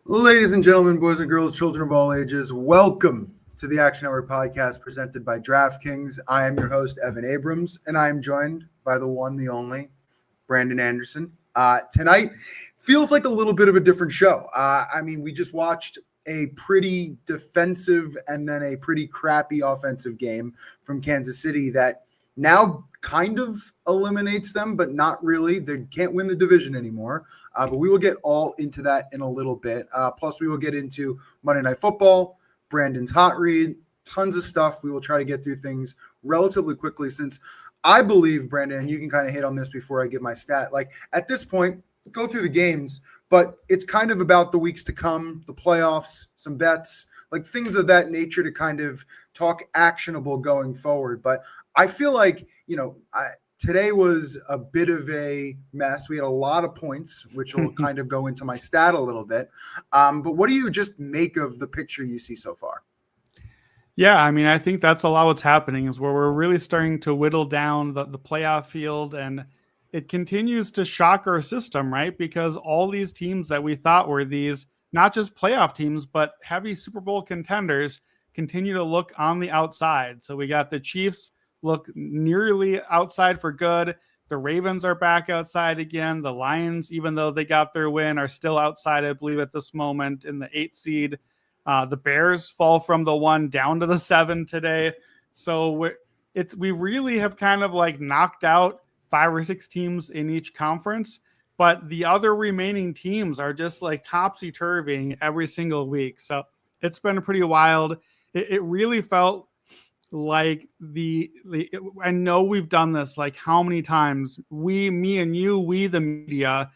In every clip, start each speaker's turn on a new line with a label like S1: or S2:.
S1: Ladies and gentlemen, boys and girls, children of all ages, welcome to the Action Hour podcast presented by DraftKings. I am your host, Evan Abrams, and I am joined by the one, the only, Brandon Anderson. Tonight feels like a little bit of a different show. We just watched a pretty defensive and then a pretty crappy offensive game from Kansas City that now kind of eliminates them, but not really. They can't win the division anymore. But we will get all into that in a little bit. Plus, we will get into Monday Night Football, Brandon's hot read, tons of stuff. We will try to get through things relatively quickly since I believe, Brandon, and you can kind of hit on this before I give my stat. Like at this point, go through the games, but it's kind of about the weeks to come, the playoffs, some bets, like things of that nature to kind of talk actionable going forward. But I feel like, today was a bit of a mess. We had a lot of points, which will kind of go into my stat a little bit. But what do you just make of the picture you see so far?
S2: Yeah, I think that's a lot what's happening is where we're really starting to whittle down the playoff field, and it continues to shock our system, right? Because all these teams that we thought were these, not just playoff teams, but heavy Super Bowl contenders continue to look on the outside. So we got the Chiefs look nearly outside for good. The Ravens are back outside again. The Lions, even though they got their win, are still outside, I believe, at this moment in the 8th seed. The Bears fall from the 1 down to the 7 today. So we really have kind of like knocked out 5 or 6 teams in each conference, but the other remaining teams are just like topsy-turvy every single week. So it's been pretty wild. It really felt like I know we've done this like how many times, me and you, we the media,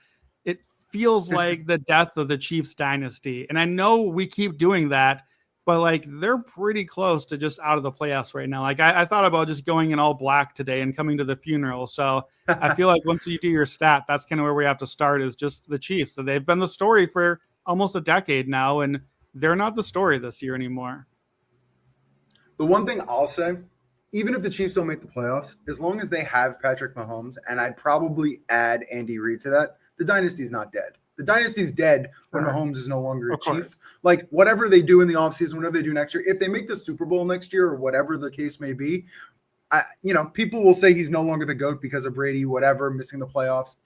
S2: it feels like the death of the Chiefs dynasty. And I know we keep doing that, but like they're pretty close to just out of the playoffs right now. Like I thought about just going in all black today and coming to the funeral. So I feel like once you do your stat, that's kind of where we have to start, is just the Chiefs. So they've been the story for almost a decade now, and they're not the story this year anymore.
S1: The one thing I'll say, even if the Chiefs don't make the playoffs, as long as they have Patrick Mahomes, and I'd probably add Andy Reid to that, the dynasty's not dead. The dynasty's dead when Mahomes is no longer a Chief. Like whatever they do in the offseason, whatever they do next year, if they make the Super Bowl next year or whatever the case may be, people will say he's no longer the GOAT because of Brady, whatever, missing the playoffs.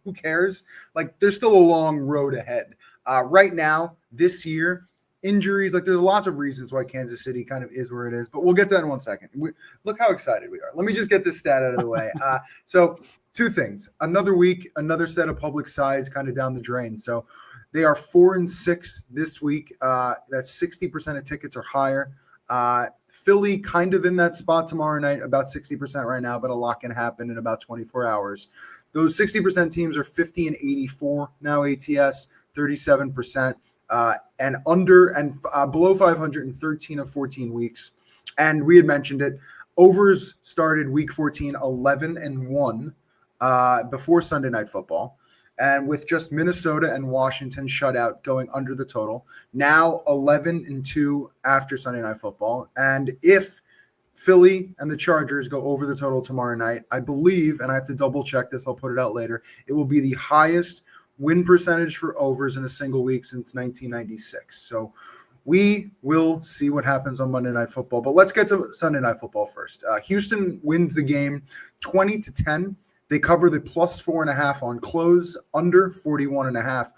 S1: Who cares? Like there's still a long road ahead. Right now, this year, injuries, like there's lots of reasons why Kansas City kind of is where it is, but we'll get to that in 1 second. Look how excited we are. Let me just get this stat out of the way. So 2 things, another week, another set of public sides kind of down the drain. So they are 4-6 this week. That's 60% of tickets or higher. Philly kind of in that spot tomorrow night, about 60% right now, but a lot can happen in about 24 hours. Those 60% teams are 50 and 84 now ATS, 37%. And under and below 513 of 14 weeks. And we had mentioned it. Overs started week 14, 11-1 before Sunday Night Football. And with just Minnesota and Washington shut out going under the total. Now 11-2 after Sunday Night Football. And if Philly and the Chargers go over the total tomorrow night, I believe, and I have to double check this, I'll put it out later, it will be the highest win percentage for overs in a single week since 1996. So we will see what happens on Monday Night Football. But let's get to Sunday Night Football first. Houston wins the game 20-10. They cover the +4.5 on close, under 41.5.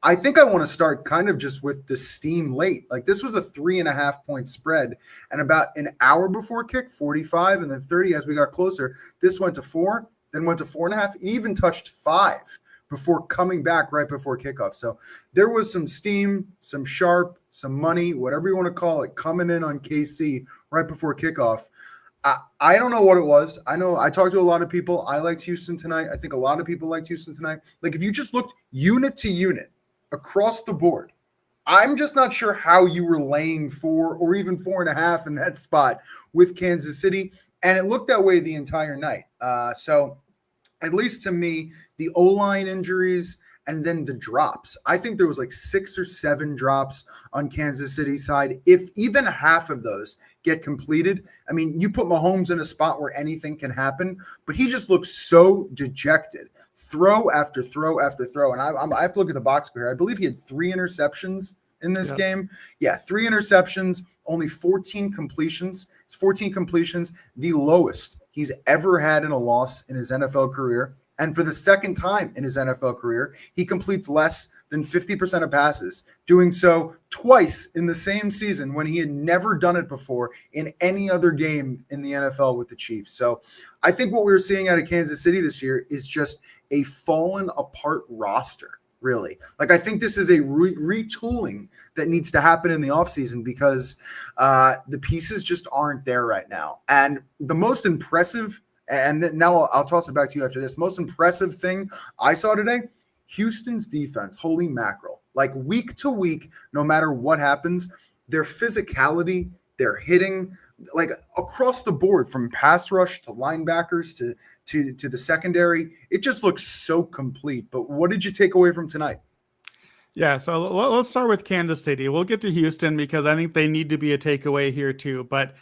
S1: I think I want to start kind of just with the steam late. Like this was a 3.5 point spread, and about an hour before kick, 45, and then 30 as we got closer. This went to 4, then went to 4.5. It even touched 5. Before coming back right before kickoff. So there was some steam, some sharp, some money, whatever you want to call it, coming in on KC right before kickoff. I don't know what it was. I know I talked to a lot of people. I liked Houston tonight. I think a lot of people liked Houston tonight. Like if you just looked unit to unit across the board, I'm just not sure how you were laying 4 or even 4.5 in that spot with Kansas City. And it looked that way the entire night. So at least to me, the O-line injuries and then the drops. I think there was like 6 or 7 drops on Kansas City side. If even half of those get completed, I mean, you put Mahomes in a spot where anything can happen, but he just looks so dejected. throw after throw after throw. And I have to look at the box score here. I believe he had 3 interceptions in this game. Yeah, 3 interceptions, only 14 completions. 14 completions, the lowest he's ever had in a loss in his NFL career. And for the second time in his NFL career, he completes less than 50% of passes, doing so twice in the same season when he had never done it before in any other game in the NFL with the Chiefs. So I think what we were seeing out of Kansas City this year is just a fallen apart roster, really. Like, I think this is a retooling that needs to happen in the offseason because the pieces just aren't there right now. And the most impressive, and now I'll toss it back to you after this, most impressive thing I saw today, Houston's defense, holy mackerel. Like, week to week, no matter what happens, their physicality, their hitting, like across the board, from pass rush to linebackers to the secondary, it just looks so complete. But what did you take away from tonight?
S2: Yeah, so let's start with Kansas City. We'll get to Houston because I think they need to be a takeaway here too. But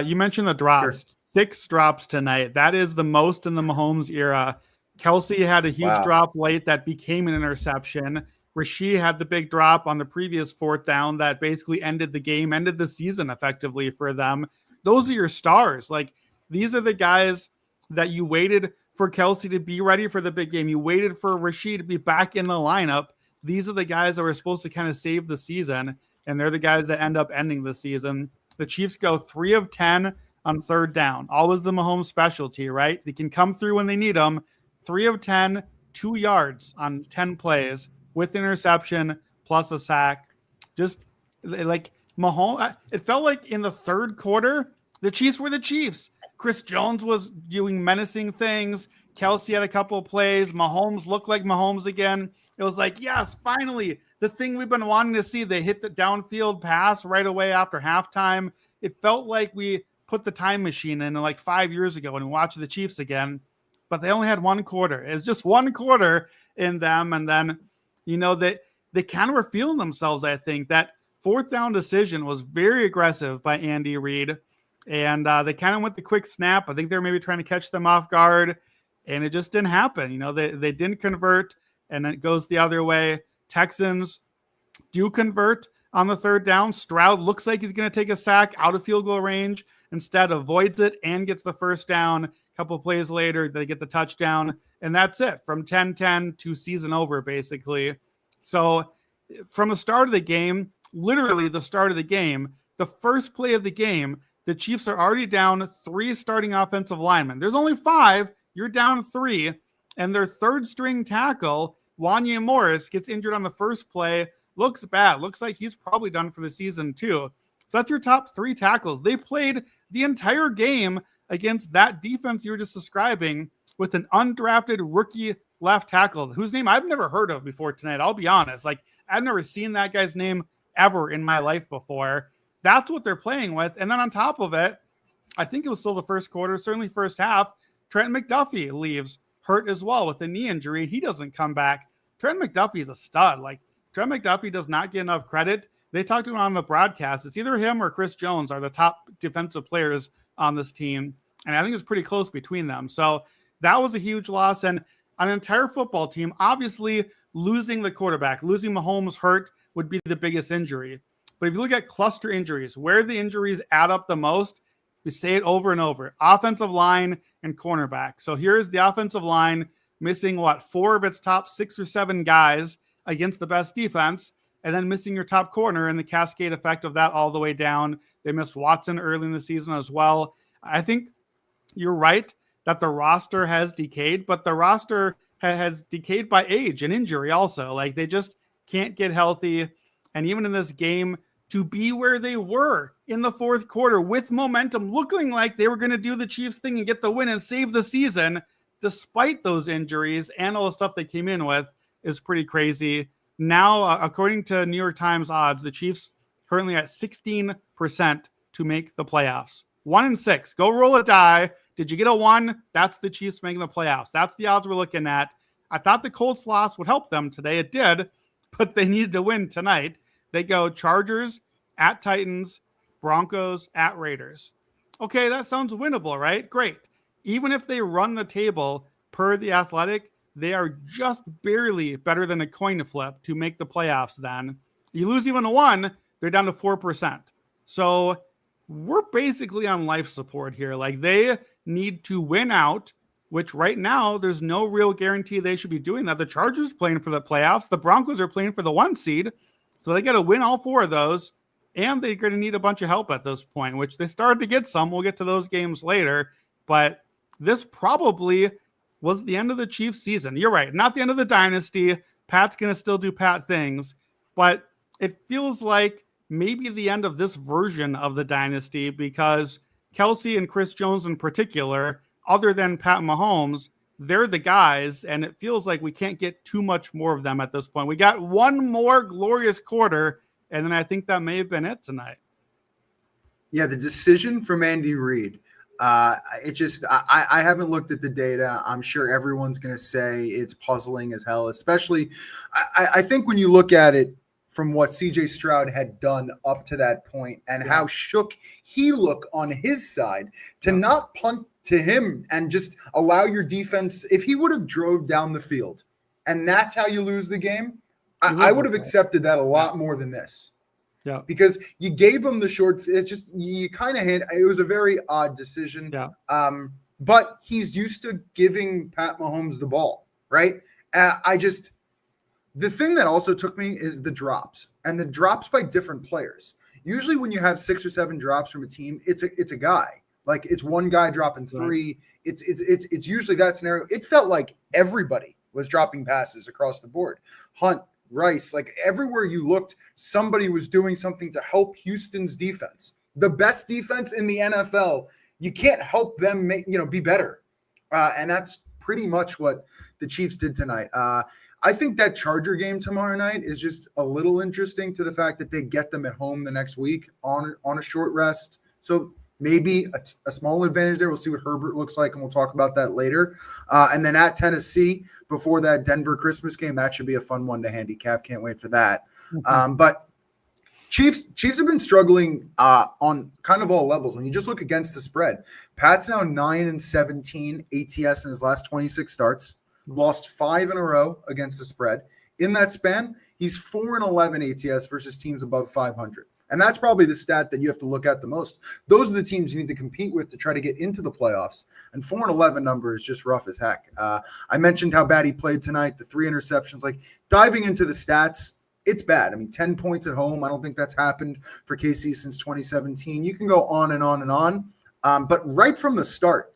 S2: you mentioned the drops. Sure. 6 drops tonight. That is the most in the Mahomes era. Kelsey had a huge drop late that became an interception. Rasheed had the big drop on the previous 4th down that basically ended the game, ended the season effectively for them. Those are your stars. Like, these are the guys that you waited for Kelsey to be ready for the big game. You waited for Rasheed to be back in the lineup. These are the guys that were supposed to kind of save the season, and they're the guys that end up ending the season. The Chiefs go 3 of 10 on 3rd down. Always the Mahomes specialty, right? They can come through when they need them. 3 of 10, 2 yards on 10 plays with interception plus a sack. Just like Mahomes, it felt like in the 3rd quarter, the Chiefs were the Chiefs. Chris Jones was doing menacing things. Kelsey had a couple of plays. Mahomes looked like Mahomes again. It was like, yes, finally, the thing we've been wanting to see. They hit the downfield pass right away after halftime. It felt like we put the time machine in like 5 years ago and watched the Chiefs again, but they only had 1 quarter. It's just 1 quarter in them. And then, you know, they kind of were feeling themselves. I think that 4th down decision was very aggressive by Andy Reid. And they kind of went the quick snap. I think they were maybe trying to catch them off guard, and it just didn't happen. You know, they didn't convert, and it goes the other way. Texans do convert on the 3rd down. Stroud looks like he's going to take a sack out of field goal range. Instead, avoids it and gets the 1st down. A couple plays later, they get the touchdown, and that's it. From 10-10 to season over, basically. So from the start of the game, literally the start of the game, the first play of the game, the Chiefs are already down 3 starting offensive linemen. There's only 5. You're down 3. And their 3rd string tackle, Wanya Morris, gets injured on the first play. Looks bad. Looks like he's probably done for the season too. So that's your top 3 tackles. They played the entire game against that defense you were just describing with an undrafted rookie left tackle, whose name I've never heard of before tonight. I'll be honest. Like, I've never seen that guy's name ever in my life before. That's what they're playing with. And then on top of it, I think it was still the first quarter, certainly first half, Trent McDuffie leaves hurt as well with a knee injury. He doesn't come back. Trent McDuffie is a stud. Like, Trent McDuffie does not get enough credit. They talked to him on the broadcast. It's either him or Chris Jones are the top defensive players on this team. And I think it's pretty close between them. So that was a huge loss. And an entire football team, obviously losing the quarterback, losing Mahomes hurt would be the biggest injury. But if you look at cluster injuries, where the injuries add up the most, we say it over and over: offensive line and cornerback. So here's the offensive line missing 4 of its top 6 or 7 guys against the best defense, and then missing your top corner, and the cascade effect of that all the way down. They missed Watson early in the season as well. I think you're right that the roster has decayed, but the roster has decayed by age and injury also. Like, they just can't get healthy. And even in this game, to be where they were in the 4th quarter with momentum, looking like they were going to do the Chiefs thing and get the win and save the season, despite those injuries and all the stuff they came in with, is pretty crazy. Now, according to New York Times odds, the Chiefs currently at 16% to make the playoffs. 1-6. Go roll a die. Did you get a 1? That's the Chiefs making the playoffs. That's the odds we're looking at. I thought the Colts loss would help them today. It did, but they needed to win tonight. They go Chargers at Titans, Broncos at Raiders. Okay, that sounds winnable, right? Great. Even if they run the table per The Athletic, they are just barely better than a coin flip to make the playoffs then. You lose even a 1, they're down to 4%. So we're basically on life support here. Like, they need to win out, which right now there's no real guarantee they should be doing that. The Chargers are playing for the playoffs. The Broncos are playing for the 1 seed. So they got to win all 4 of those. And they're going to need a bunch of help at this point, which they started to get some. We'll get to those games later. But this probably was the end of the Chiefs season. You're right. Not the end of the dynasty. Pat's going to still do Pat things. But it feels like maybe the end of this version of the dynasty, because Kelsey and Chris Jones in particular, other than Pat Mahomes, they're the guys, and it feels like we can't get too much more of them at this point. We got one more glorious quarter, and then I think that may have been it tonight.
S1: Yeah, the decision from Andy Reid. I haven't looked at the data. I'm sure everyone's going to say it's puzzling as hell, especially I think when you look at it from what CJ Stroud had done up to that point and how shook he looked on his side to not punt to him and just allow your defense. If he would have drove down the field and that's how you lose the game, I would have accepted that a lot more than this.
S2: Yeah,
S1: because you gave him the short. It's just you kind of hit. It was a very odd decision.
S2: Yeah.
S1: But he's used to giving Pat Mahomes the ball, right? The thing that also took me is the drops, and the drops by different players. Usually, when you have 6 or 7 drops from a team, it's a guy. Like, it's one guy dropping 3. Right. It's usually that scenario. It felt like everybody was dropping passes across the board. Hunt, Rice, like everywhere you looked, somebody was doing something to help Houston's defense. The best defense in the NFL. You can't help them be better. And that's pretty much what the Chiefs did tonight. I think that Charger game tomorrow night is just a little interesting to the fact that they get them at home the next week on a short rest. So maybe a small advantage there. We'll see what Herbert looks like, and we'll talk about that later. And then at Tennessee, before that Denver Christmas game, that should be a fun one to handicap. Can't wait for that. But Chiefs have been struggling on kind of all levels. When you just look against the spread, Pat's now 9-17 ATS in his last 26 starts, lost 5 in a row against the spread. In that span, he's 4-11 ATS versus teams above 500. And that's probably the stat that you have to look at the most. Those are the teams you need to compete with to try to get into the playoffs. And 4-11 number is just rough as heck. I mentioned how bad he played tonight, the 3 interceptions. Like, diving into the stats, it's bad. I mean, 10 points at home. I don't think that's happened for KC since 2017. You can go on and on and on. But right from the start,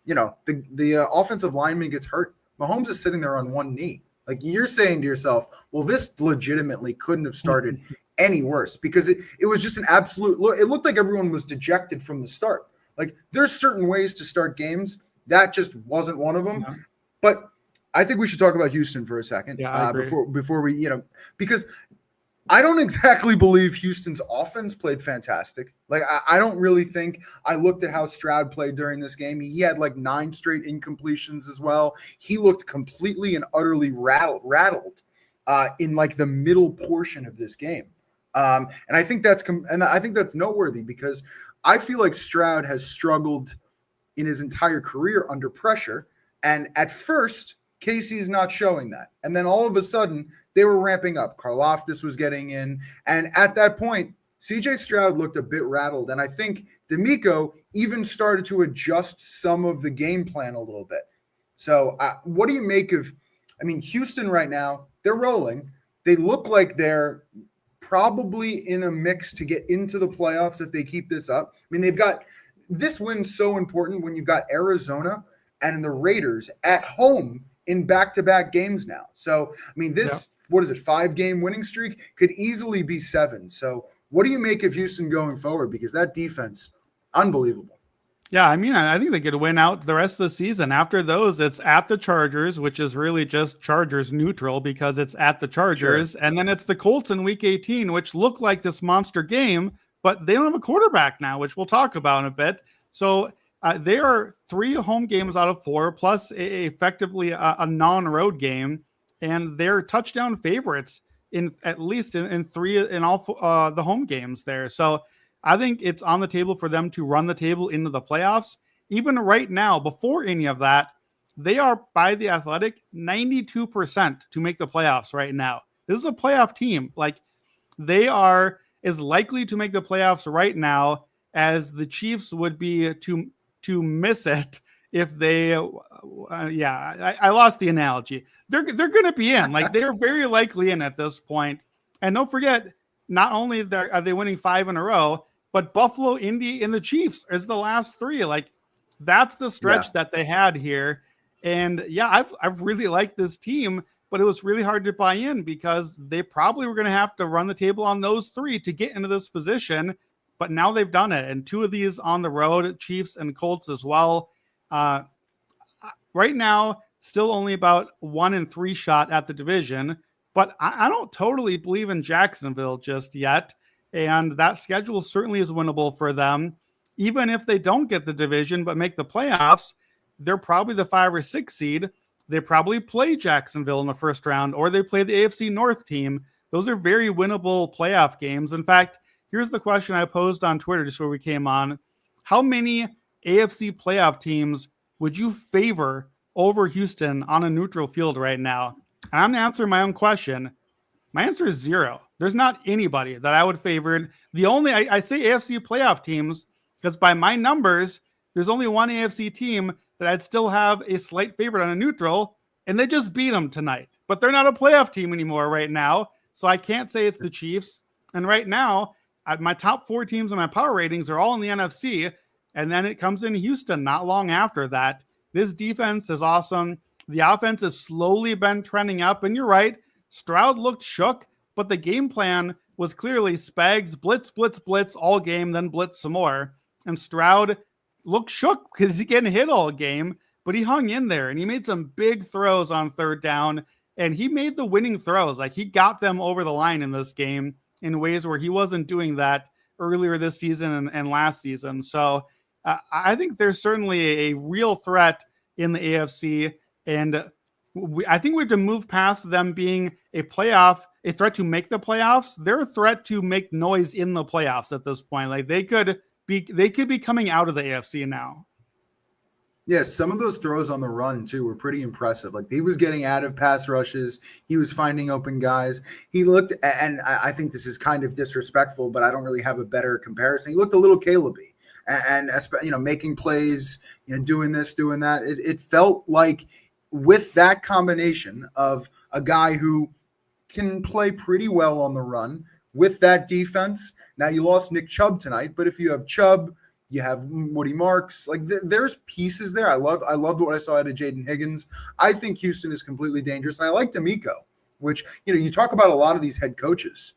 S1: the offensive lineman gets hurt. Mahomes is sitting there on one knee. Like, you're saying to yourself, well, this legitimately couldn't have started any worse, because it was just an absolute look. It looked like everyone was dejected from the start. Like, there's certain ways to start games. That just wasn't one of them. Yeah. But I think we should talk about Houston for a second before we, because I don't exactly believe Houston's offense played fantastic. Like, I don't really think. I looked at how Stroud played during this game. He had like 9 straight incompletions as well. He looked completely and utterly rattled in like the middle portion of this game. And I think that's noteworthy, because I feel like Stroud has struggled in his entire career under pressure. And at first, Casey's not showing that. And then all of a sudden, they were ramping up. Karlaftis was getting in. And at that point, CJ Stroud looked a bit rattled. And I think D'Amico even started to adjust some of the game plan a little bit. So what do you make of, Houston right now, they're rolling. They look like they're probably in a mix to get into the playoffs if they keep this up. They've got this win so important when you've got Arizona and the Raiders at home in back-to-back games now. So, what is it, 5-game winning streak could easily be 7. So what do you make of Houston going forward? Because that defense, unbelievable.
S2: Yeah, I think they could win out the rest of the season. After those, it's at the Chargers, which is really just Chargers neutral because it's at the Chargers. Sure. And then it's the Colts in Week 18, which look like this monster game, but they don't have a quarterback now, which we'll talk about in a bit. So they are 3 home games out of 4, plus effectively a non-road game, and they're touchdown favorites in at least in 3 in all the home games there. So I think it's on the table for them to run the table into the playoffs. Even right now, before any of that, They are, by The Athletic, 92% to make the playoffs right now. This is a playoff team. Like, they are as likely to make the playoffs right now as the Chiefs would be to miss it if they I lost the analogy. They're going to be in. Like, they're very likely in at this point. And don't forget, not only are they winning 5 in a row, but Buffalo, Indy, and the Chiefs is the last 3. Like, that's the stretch that they had here. And yeah, I've really liked this team, but it was really hard to buy in because they probably were going to have to run the table on those 3 to get into this position. But now they've done it. And 2 of these on the road, Chiefs and Colts as well. Right now, still only about 1-3 shot at the division, but I don't totally believe in Jacksonville just yet. And that schedule certainly is winnable for them. Even if they don't get the division, but make the playoffs, they're probably the 5 or 6 seed. They probably play Jacksonville in the first round, or they play the AFC North team. Those are very winnable playoff games. In fact, here's the question I posed on Twitter just where we came on. How many AFC playoff teams would you favor over Houston on a neutral field right now? And I'm going to answer my own question. My answer is 0. There's not anybody that I would favor. The only, I say AFC playoff teams because by my numbers, there's only one AFC team that I'd still have a slight favorite on a neutral, and they just beat them tonight. But they're not a playoff team anymore right now, so I can't say it's the Chiefs. And right now, my top 4 teams in my power ratings are all in the NFC, and then it comes in Houston not long after that. This defense is awesome. The offense has slowly been trending up, and you're right, Stroud looked shook, but the game plan was clearly Spags, blitz, blitz, blitz all game, then blitz some more. And Stroud looked shook because he's getting hit all game, but he hung in there, and he made some big throws on 3rd down, and he made the winning throws. Like, he got them over the line in this game in ways where he wasn't doing that earlier this season and last season. So I think there's certainly a real threat in the AFC, and I think we have to move past them being a threat to make the playoffs. They're a threat to make noise in the playoffs at this point. Like, they could be coming out of the AFC now.
S1: Yeah, some of those throws on the run, too, were pretty impressive. Like, he was getting out of pass rushes. He was finding open guys. He looked, and I think this is kind of disrespectful, but I don't really have a better comparison. He looked a little Caleb-y. And making plays, doing this, doing that. It felt like with that combination of a guy who can play pretty well on the run with that defense. Now, you lost Nick Chubb tonight, but if you have Chubb, you have Woody Marks. Like, there's pieces there. I loved what I saw out of Jaden Higgins. I think Houston is completely dangerous, and I like D'Amico, which you talk about a lot of these head coaches.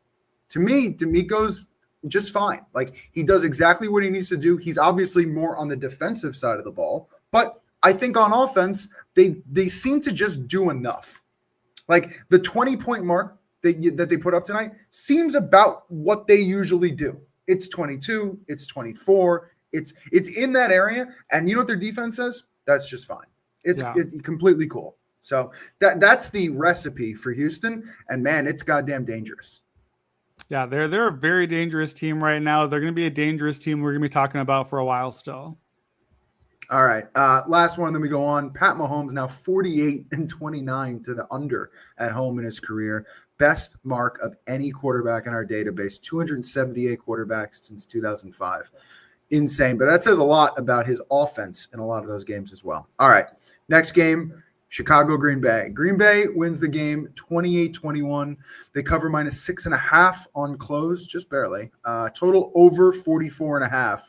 S1: To me, D'Amico's just fine. Like, he does exactly what he needs to do. He's obviously more on the defensive side of the ball, but I think on offense, they seem to just do enough. Like, the 20-point mark that they put up tonight seems about what they usually do. It's 22, it's 24, it's in that area, and you know what their defense says? That's just fine. It's completely cool. So that's the recipe for Houston, and man, it's goddamn dangerous.
S2: Yeah, they're a very dangerous team right now. They're going to be a dangerous team we're going to be talking about for a while still.
S1: All right, last one, then we go on. Pat Mahomes now 48-29 to the under at home in his career. Best mark of any quarterback in our database, 278 quarterbacks since 2005. Insane, but that says a lot about his offense in a lot of those games as well. All right, next game, Chicago, Green Bay. Green Bay wins the game 28-21. They cover -6.5 on close, just barely. Total over 44.5.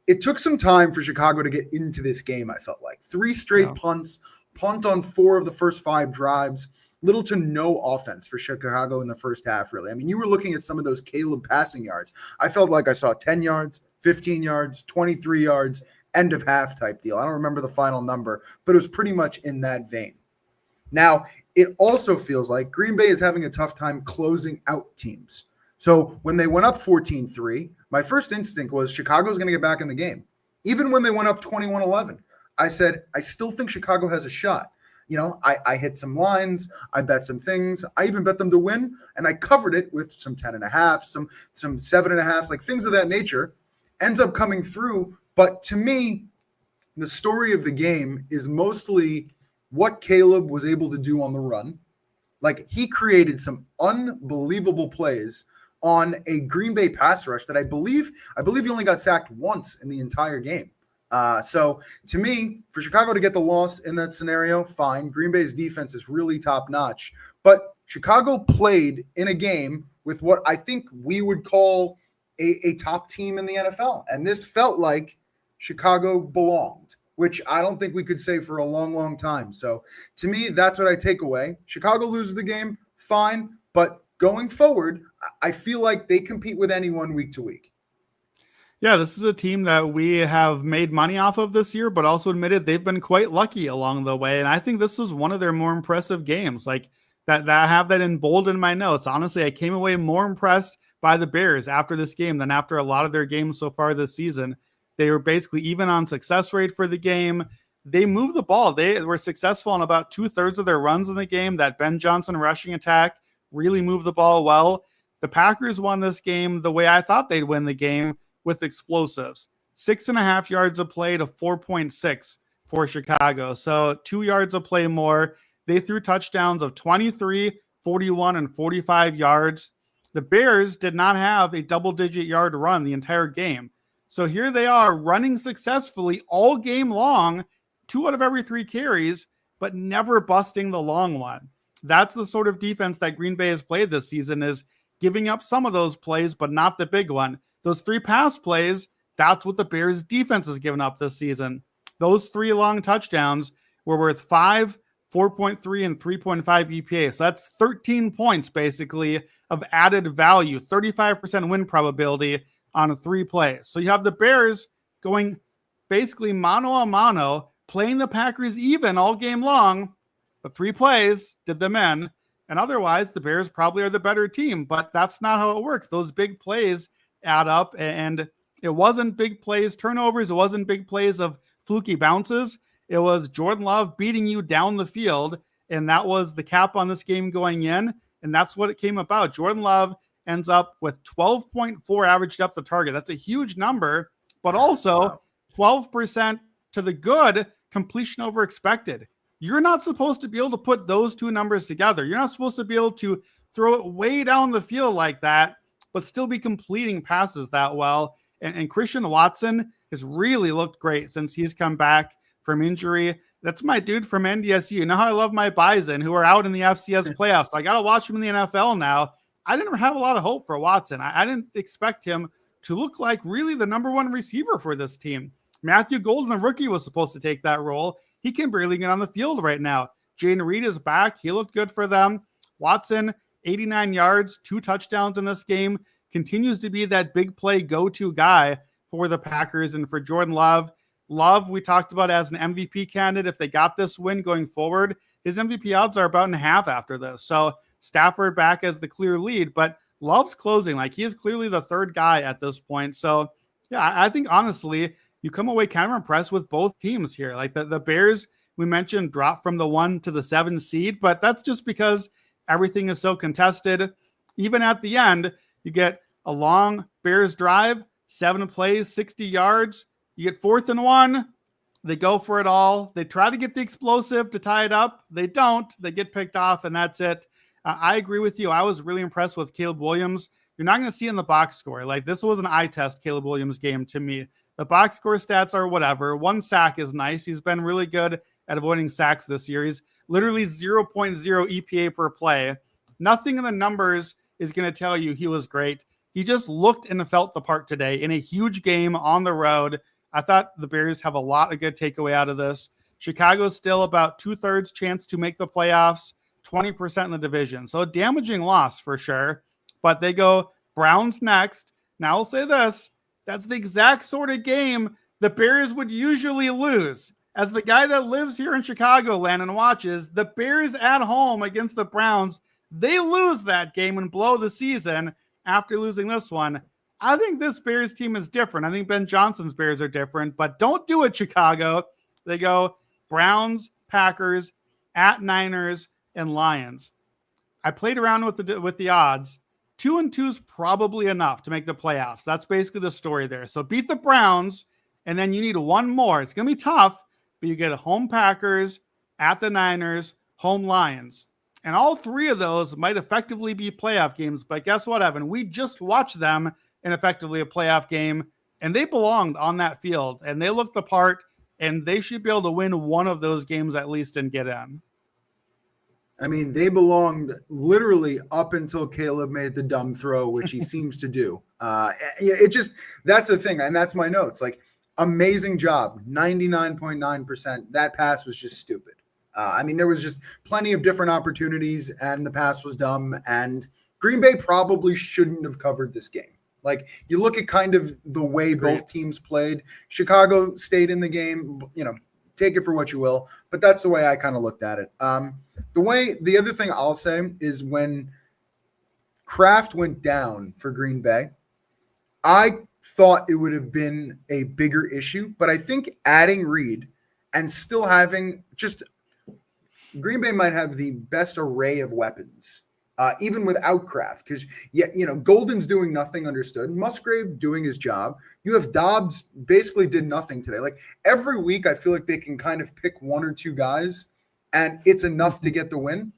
S1: It took some time for Chicago to get into this game, I felt like. 3 straight punts, punt on 4 of the first 5 drives. Little to no offense for Chicago in the first half, really. I mean, you were looking at some of those Caleb passing yards. I felt like I saw 10 yards, 15 yards, 23 yards, end of half type deal. I don't remember the final number, but it was pretty much in that vein. Now, it also feels like Green Bay is having a tough time closing out teams. So when they went up 14-3, my first instinct was Chicago's going to get back in the game. Even when they went up 21-11, I said, I still think Chicago has a shot. I hit some lines, I bet some things, I even bet them to win, and I covered it with some 10.5, some 7.5, like things of that nature. Ends up coming through, but to me, the story of the game is mostly what Caleb was able to do on the run. Like, he created some unbelievable plays on a Green Bay pass rush that I believe he only got sacked once in the entire game. So to me, for Chicago to get the loss in that scenario, fine. Green Bay's defense is really top notch, but Chicago played in a game with what I think we would call a top team in the NFL. And this felt like Chicago belonged, which I don't think we could say for a long, long time. So to me, that's what I take away. Chicago loses the game, fine. But going forward, I feel like they compete with anyone week to week.
S2: Yeah, this is a team that we have made money off of this year, but also admitted they've been quite lucky along the way. And I think this was one of their more impressive games. Like that I have that in bold in my notes. Honestly, I came away more impressed by the Bears after this game than after a lot of their games so far this season. They were basically even on success rate for the game. They moved the ball. They were successful on about 2/3 of their runs in the game. That Ben Johnson rushing attack really moved the ball well. The Packers won this game the way I thought they'd win the game, with explosives. 6.5 yards a play to 4.6 for Chicago. So 2 yards a play more. They threw touchdowns of 23, 41, and 45 yards. The Bears did not have a double-digit yard run the entire game. So here they are running successfully all game long, 2 out of every 3 carries, but never busting the long one. That's the sort of defense that Green Bay has played this season, is giving up some of those plays, but not the big one. Those 3 pass plays, that's what the Bears defense has given up this season. Those 3 long touchdowns were worth 5, 4.3, and 3.5 EPA. So that's 13 points basically of added value, 35% win probability on 3 plays. So you have the Bears going basically mano a mano, playing the Packers even all game long, but 3 plays did them in. And otherwise, the Bears probably are the better team, but that's not how it works. Those big plays add up, and it wasn't big plays turnovers. It wasn't big plays of fluky bounces. It was Jordan Love beating you down the field, and that was the cap on this game going in, and that's what it came about. Jordan Love ends up with 12.4 average depth of target. That's a huge number, but also 12% to the good completion over expected. You're not supposed to be able to put those 2 numbers together. You're not supposed to be able to throw it way down the field like that, but still be completing passes that well. And Christian Watson has really looked great since he's come back from injury. That's my dude from NDSU. You know how I love my Bison, who are out in the FCS playoffs. I got to watch him in the NFL now. I didn't have a lot of hope for Watson. I didn't expect him to look like really the number 1 receiver for this team. Matthew Golden, the rookie, was supposed to take that role. He can barely get on the field right now. Jaden Reed is back. He looked good for them. Watson, 89 yards, 2 touchdowns in this game, continues to be that big play go-to guy for the Packers. And for Jordan Love, we talked about as an MVP candidate. If they got this win going forward, his MVP odds are about in half after this. So Stafford back as the clear lead, but Love's closing. Like, he is clearly the 3rd guy at this point. So yeah, I think honestly, you come away kind of impressed with both teams here. Like the Bears, we mentioned, dropped from the 1 to the 7 seed, but that's just because everything is so contested. Even at the end, you get a long Bears drive, 7 plays, 60 yards. You get 4th and 1. They go for it all. They try to get the explosive to tie it up. They don't. They get picked off, and that's it. I agree with you. I was really impressed with Caleb Williams. You're not going to see in the box score. Like, this was an eye test Caleb Williams game to me. The box score stats are whatever. 1 sack is nice. He's been really good at avoiding sacks this year. He's literally 0.0 EPA per play. Nothing in the numbers is going to tell you he was great. He just looked and felt the part today in a huge game on the road. I thought the Bears have a lot of good takeaway out of this. Chicago's still about 2/3 chance to make the playoffs, 20% in the division. So a damaging loss for sure. But they go Browns next. Now I'll say this. That's the exact sort of game the Bears would usually lose. As the guy that lives here in Chicagoland and watches, the Bears at home against the Browns, they lose that game and blow the season after losing this one. I think this Bears team is different. I think Ben Johnson's Bears are different, but don't do it, Chicago. They go Browns, Packers, at Niners, and Lions. I played around with the odds. 2 and 2 is probably enough to make the playoffs. That's basically the story there. So beat the Browns, and then you need 1 more. It's going to be tough, but you get a home Packers, at the Niners, home Lions. And all three of those might effectively be playoff games. But guess what, Evan? We just watched them in effectively a playoff game, and they belonged on that field, and they looked the part, and they should be able to win one of those games at least and get in.
S1: I mean, they belonged literally up until Caleb made the dumb throw, which he seems to do. It just, that's the thing. And that's my notes. Like, amazing job. 99.9%. That pass was just stupid. I mean, there was just plenty of different opportunities, and the pass was dumb. And Green Bay probably shouldn't have covered this game. Like, you look at kind of the way both teams played. Chicago stayed in the game, take it for what you will, but that's the way I kind of looked at it. The other thing I'll say is when Kraft went down for Green Bay, I thought it would have been a bigger issue, but I think adding Reed and still having just Green Bay might have the best array of weapons, even without Kraft, because Golden's doing nothing, understood. Musgrave doing his job. You have Dobbs basically did nothing today. Like every week, I feel like they can kind of pick one or two guys, and it's enough to get the win.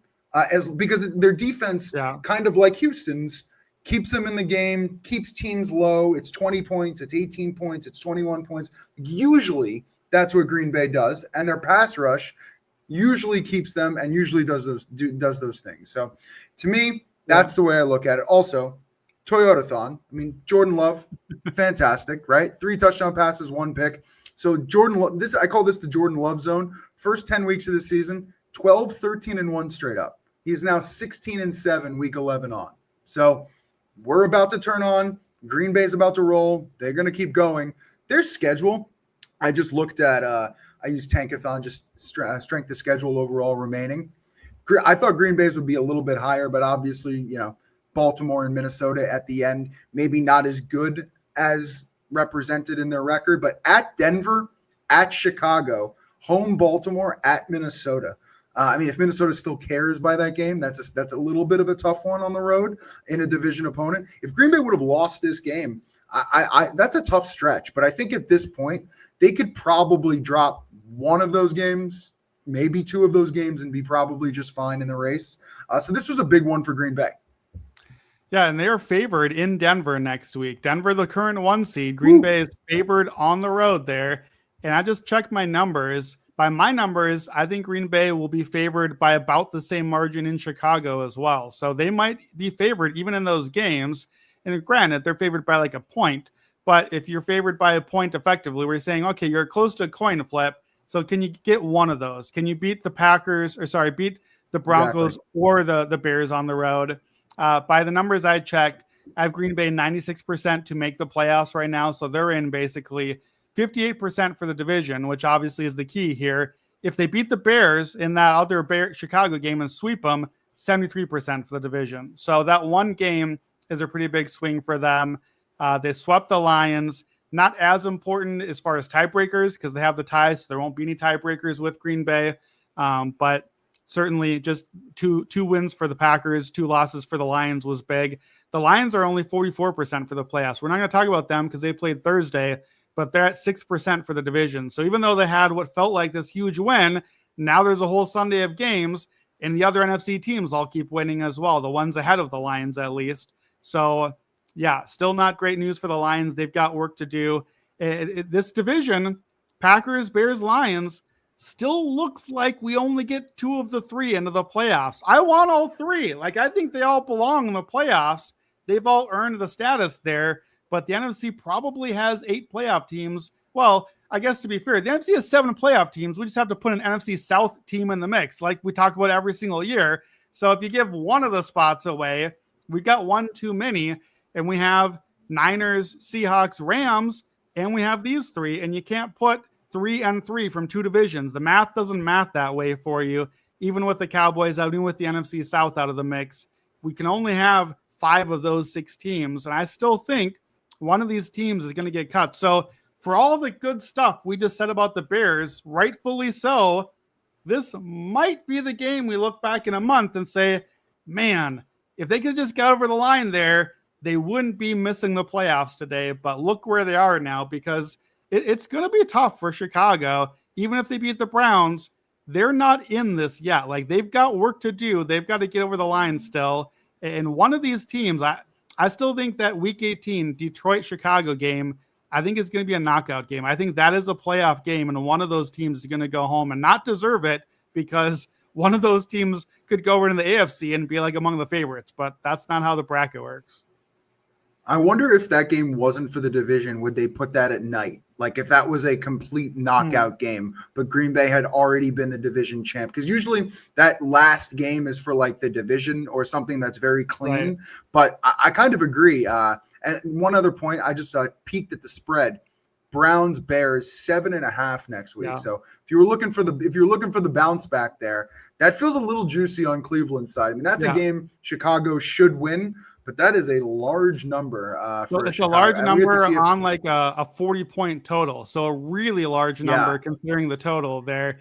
S1: Because their defense, kind of like Houston's, keeps them in the game, keeps teams low. It's 20 points, it's 18 points, it's 21 points. Usually, that's what Green Bay does, and their pass rush usually keeps them and usually does those things. So to me, that's the way I look at it. Also, Toyotathon. I mean, Jordan Love, fantastic, right? 3 touchdown passes, 1 pick. So Jordan, I call this the Jordan Love zone. First 10 weeks of the season, 12, 13, and 1 straight up. He's now 16 and 7 week 11 on. So we're about to turn on. Green Bay's about to roll. They're going to keep going. Their schedule, I just looked at, I used Tankathon, just strength of schedule overall remaining. I thought Green Bay's would be a little bit higher, but obviously, Baltimore and Minnesota at the end, maybe not as good as represented in their record, but at Denver, at Chicago, home Baltimore, at Minnesota. I mean, if Minnesota still cares by that game, that's a little bit of a tough one on the road in a division opponent. If Green Bay would have lost this game, I that's a tough stretch, but I think at this point they could probably drop one of those games, maybe 2 of those games, and be probably just fine in the race. So this was a big one for Green Bay.
S2: Yeah, and they're favored in Denver next week. Denver, the current 1 seed. Green Bay is favored on the road there. And I just checked my numbers. By my numbers, I think Green Bay will be favored by about the same margin in Chicago as well. So they might be favored even in those games. And granted, they're favored by like a point. But if you're favored by a point effectively, we're saying, okay, you're close to a coin flip. So can you get one of those? Can you beat the beat the Broncos or the Bears on the road? By the numbers I checked, I have Green Bay 96% to make the playoffs right now. So they're in basically 58% for the division, which obviously is the key here. If they beat the Bears in that other Chicago game and sweep them, 73% for the division. So that one game is a pretty big swing for them. They swept the Lions. Not as important as far as tiebreakers because they have the ties, so there won't be any tiebreakers with Green Bay. But certainly just two wins for the Packers, 2 losses for the Lions was big. The Lions are only 44% for the playoffs. We're not going to talk about them because they played Thursday, but they're at 6% for the division. So even though they had what felt like this huge win, now there's a whole Sunday of games, and the other NFC teams all keep winning as well, the ones ahead of the Lions at least. So yeah, still not great news for the Lions. They've got work to do. This division, Packers, Bears, Lions, still looks like we only get 2 of the 3 into the playoffs. I want all 3. Like, I think they all belong in the playoffs. They've all earned the status there, but the NFC probably has 8 playoff teams. Well, I guess to be fair, the NFC has 7 playoff teams. We just have to put an NFC South team in the mix, like we talk about every single year. So if you give one of the spots away, we got 1 too many. And we have Niners, Seahawks, Rams, and we have these 3. And you can't put 3 and 3 from 2 divisions. The math doesn't math that way for you. Even with the Cowboys out, even with the NFC South out of the mix, we can only have 5 of those 6 teams. And I still think one of these teams is going to get cut. So for all the good stuff we just said about the Bears, rightfully so, this might be the game we look back in a month and say, man, if they could just get over the line there, they wouldn't be missing the playoffs today. But look where they are now, because it's going to be tough for Chicago. Even if they beat the Browns, they're not in this yet. Like, they've got work to do. They've got to get over the line still. And one of these teams, I still think that week 18 Detroit-Chicago game, I think it's going to be a knockout game. I think that is a playoff game, and one of those teams is going to go home and not deserve it, because one of those teams could go over in the AFC and be like among the favorites, but that's not how the bracket works.
S1: I wonder if that game wasn't for the division, would they put that at night? Like if that was a complete knockout game, but Green Bay had already been the division champ. Because usually that last game is for like the division or something that's very clean.
S2: Right.
S1: But I kind of agree. And one other point, I just peeked at the spread. Browns Bears 7.5 next week.
S2: Yeah.
S1: So if you're looking for the bounce back there, that feels a little juicy on Cleveland's side. I mean, that's a game Chicago should win, but that is a large number.
S2: It's a large number on like a 40-point total. So a really large number considering the total there.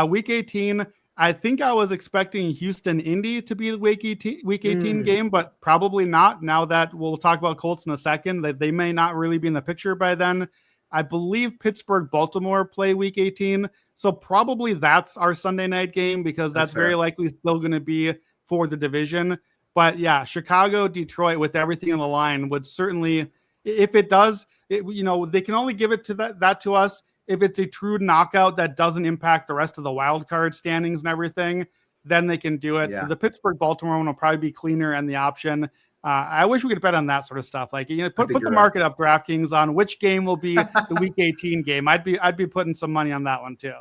S2: Week 18, I think I was expecting Houston-Indy to be the week 18 game, but probably not. Now that we'll talk about Colts in a second, that they may not really be in the picture by then. I believe Pittsburgh-Baltimore play week 18. So probably that's our Sunday night game, because that's very likely still going to be for the division. But yeah, Chicago, Detroit with everything on the line would certainly, if it does, they can only give it to that to us if it's a true knockout that doesn't impact the rest of the wild card standings and everything. Then they can do it. Yeah. So the Pittsburgh-Baltimore one will probably be cleaner and the option. I wish we could bet on that sort of stuff. Like, put the market up, DraftKings, on which game will be the week 18 game. I'd be putting some money on that one too.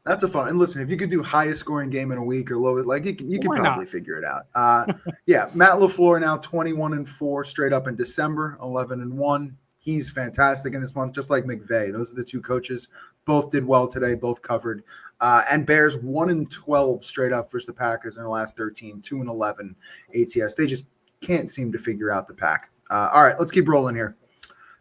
S1: That's a fun. And listen, if you could do highest scoring game in a week or low, like you could probably figure it out. Matt LaFleur now 21-4 straight up in December, 11-1. He's fantastic in this month, just like McVay. Those are the two coaches. Both did well today, both covered. And Bears 1-12 straight up versus the Packers in the last 13, 2-11 ATS. They just can't seem to figure out the pack. All right, let's keep rolling here.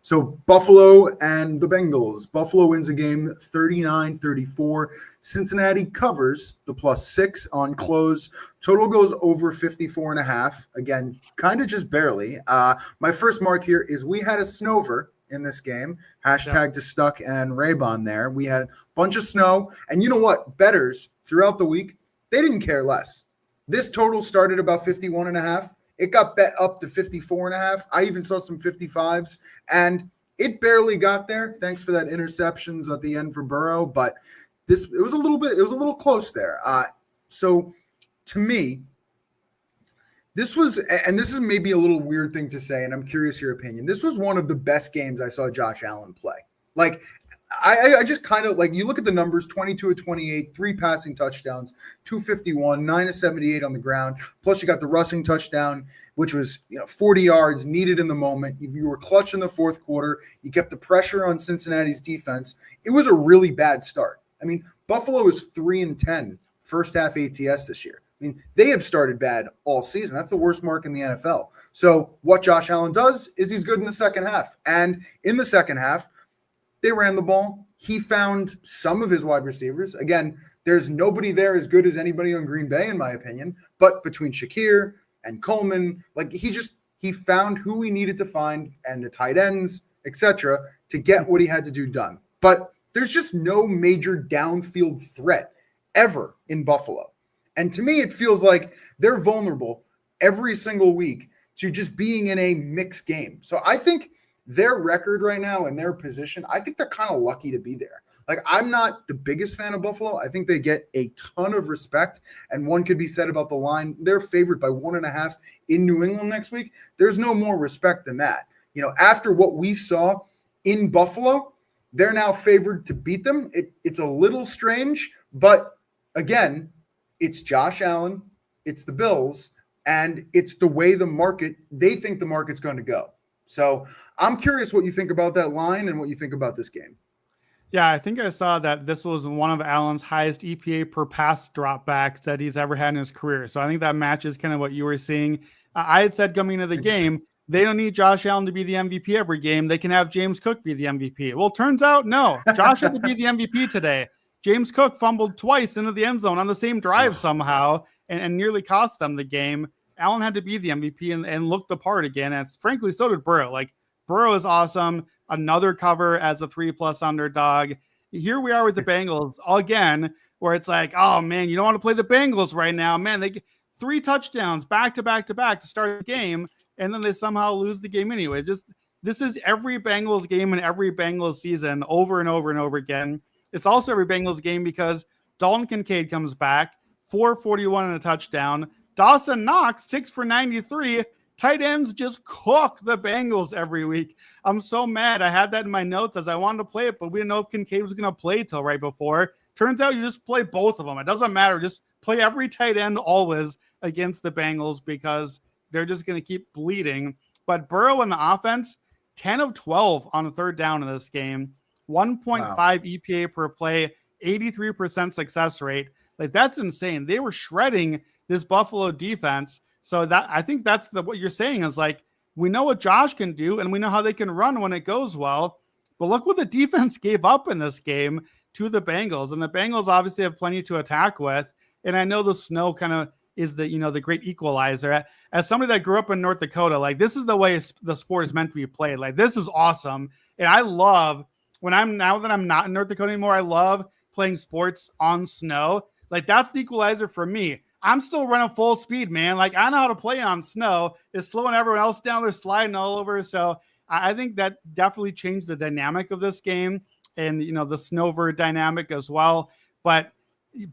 S1: So Buffalo and the Bengals. Buffalo wins a game 39-34. Cincinnati covers the +6 on close. Total goes over 54.5. Again, kind of just barely. My first mark here is we had a snover in this game. Hashtag to Stuck and Raybon there. We had a bunch of snow. And you know what? Bettors throughout the week, they didn't care less. This total started about 51.5. It got bet up to 54.5. I even saw some 55s, and it barely got there. Thanks for that interceptions at the end for Burrow, but it was a little close there. So to me, this was, and this is maybe a little weird thing to say, and I'm curious your opinion. This was one of the best games I saw Josh Allen play. Like, I just kind of like, you look at the numbers, 22 of 28, 3 passing touchdowns, 251, 9 of 78 on the ground. Plus you got the rushing touchdown, which was 40 yards needed in the moment. You were clutch in the fourth quarter. You kept the pressure on Cincinnati's defense. It was a really bad start. I mean, Buffalo is 3-10 first half ATS this year. I mean, they have started bad all season. That's the worst mark in the NFL. So what Josh Allen does is he's good in the second half. And in the second half, they ran the ball. He found some of his wide receivers. Again, there's nobody there as good as anybody on Green Bay, in my opinion. But between Shakir and Coleman, like he found who he needed to find, and the tight ends, etc., to get what he had to do done. But there's just no major downfield threat ever in Buffalo. And to me, it feels like they're vulnerable every single week to just being in a mixed game. So I think their record right now and their position, I think they're kind of lucky to be there. Like, I'm not the biggest fan of Buffalo. I think they get a ton of respect, and one could be said about the line. They're favored by 1.5 in New England next week. There's no more respect than that. After what we saw in Buffalo, they're now favored to beat them. It's a little strange, but again, it's Josh Allen, it's the Bills, and it's the way they think the market's going to go. So I'm curious what you think about that line and what you think about this game.
S2: Yeah, I think I saw that this was one of Allen's highest EPA per pass dropbacks that he's ever had in his career. So I think that matches kind of what you were seeing. I had said coming into the game, they don't need Josh Allen to be the MVP every game. They can have James Cook be the MVP. Well, turns out, no. Josh had to be the MVP today. James Cook fumbled twice into the end zone on the same drive somehow and nearly cost them the game. Allen had to be the MVP and look the part again. And frankly, so did Burrow. Like, Burrow is awesome. Another cover as a 3+ underdog. Here we are with the Bengals again. where it's like, oh man, you don't want to play the Bengals right now. Man, they get 3 touchdowns back to back to back to start the game, and then they somehow lose the game anyway. This is every Bengals game and every Bengals season over and over and over again. It's also every Bengals game because Dalton Kincaid comes back, 441 and a touchdown. Dawson Knox, 6 for 93. Tight ends just cook the Bengals every week. I'm so mad. I had that in my notes as I wanted to play it, but we didn't know if Kincaid was going to play till right before. Turns out you just play both of them. It doesn't matter. Just play every tight end always against the Bengals because they're just going to keep bleeding. But Burrow in the offense, 10 of 12 on a third down in this game, 1.5 EPA per play, 83% success rate. Like, that's insane. They were shredding this Buffalo defense. So that, I think that's what you're saying is like, we know what Josh can do and we know how they can run when it goes well. But look what the defense gave up in this game to the Bengals. And the Bengals obviously have plenty to attack with. And I know the snow kind of is the great equalizer. As somebody that grew up in North Dakota, like, this is the way the sport is meant to be played. Like, this is awesome. And I love now that I'm not in North Dakota anymore, I love playing sports on snow. Like, that's the equalizer for me. I'm still running full speed, man. Like, I know how to play on snow. It's slowing everyone else down. They're sliding all over. So I think that definitely changed the dynamic of this game and, the snowbird dynamic as well. But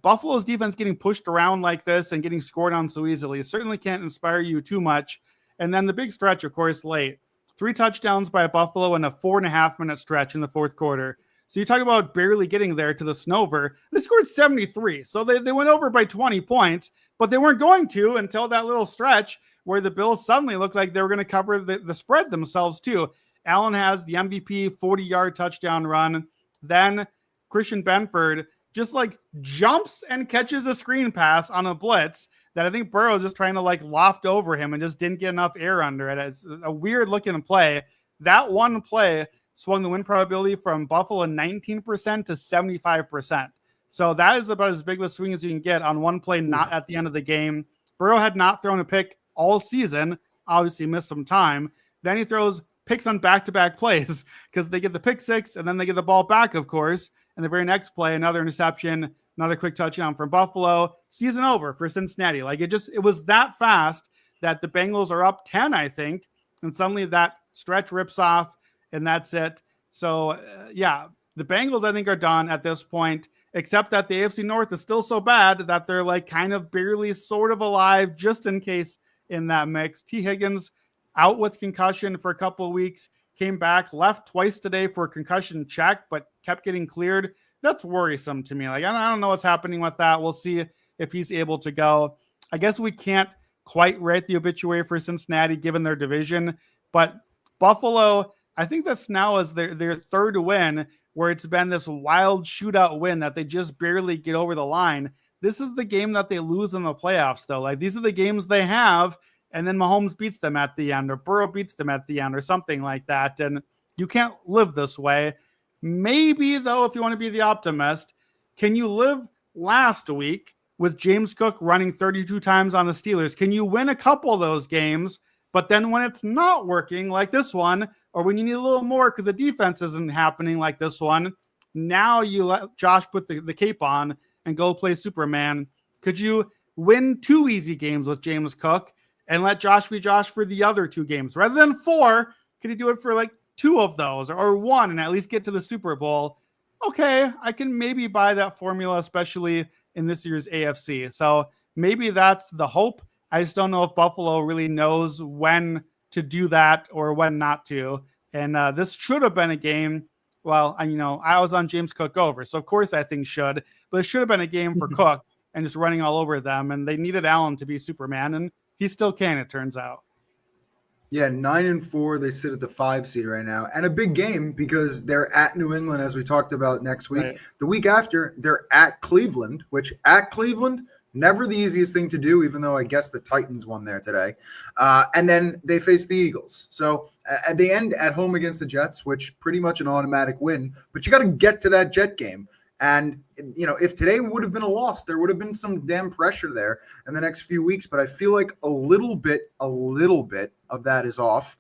S2: Buffalo's defense getting pushed around like this and getting scored on so easily certainly can't inspire you too much. And then the big stretch, of course, late. 3 touchdowns by Buffalo in a 4.5-minute stretch in the fourth quarter. So you talk about barely getting there to the Snover. They scored 73. So they went over by 20 points, but they weren't going to until that little stretch where the Bills suddenly looked like they were going to cover the spread themselves too. Allen has the MVP 40-yard touchdown run. Then Christian Benford just like jumps and catches a screen pass on a blitz that I think Burrow is just trying to like loft over him and just didn't get enough air under it. It's a weird looking play. That one play swung the win probability from Buffalo 19% to 75%. So that is about as big of a swing as you can get on one play, not at the end of the game. Burrow had not thrown a pick all season, obviously missed some time. Then he throws picks on back-to-back plays because they get the pick six and then they get the ball back, of course. And the very next play, another interception, another quick touchdown from Buffalo. Season over for Cincinnati. Like, it was that fast that the Bengals are up 10, I think. And suddenly that stretch rips off and that's it. So, the Bengals, I think, are done at this point, except that the AFC North is still so bad that they're like kind of barely sort of alive just in case in that mix. T. Higgins out with concussion for a couple of weeks, came back, left twice today for a concussion check, but kept getting cleared. That's worrisome to me. Like, I don't know what's happening with that. We'll see if he's able to go. I guess we can't quite write the obituary for Cincinnati given their division, but Buffalo, I think that's now is their third win where it's been this wild shootout win that they just barely get over the line. This is the game that they lose in the playoffs, though. Like, these are the games they have, and then Mahomes beats them at the end, or Burrow beats them at the end, or something like that. And you can't live this way. Maybe, though, if you want to be the optimist, can you live last week with James Cook running 32 times on the Steelers? Can you win a couple of those games, but then when it's not working like this one, or when you need a little more because the defense isn't happening like this one, now you let Josh put the cape on and go play Superman? Could you win 2 easy games with James Cook and let Josh be Josh for the other 2 games? Rather than 4, could he do it for like 2 of those or 1 and at least get to the Super Bowl? Okay, I can maybe buy that formula, especially in this year's AFC. So maybe that's the hope. I just don't know if Buffalo really knows when to do that or when not to. And this should have been a game. Well, I was on James Cook over, so of course I think should, but it should have been a game for Cook and just running all over them. And they needed Allen to be Superman, and he still can, it turns out.
S1: Yeah, 9-4. They sit at the 5 seed right now, and a big game because they're at New England, as we talked about next week. Right. The week after, they're at Cleveland, which at Cleveland, never the easiest thing to do, even though I guess the Titans won there today. And then they face the Eagles. So at the end, at home against the Jets, which pretty much an automatic win, but you got to get to that Jet game. And, if today would have been a loss, there would have been some damn pressure there in the next few weeks. But I feel like a little bit of that is off,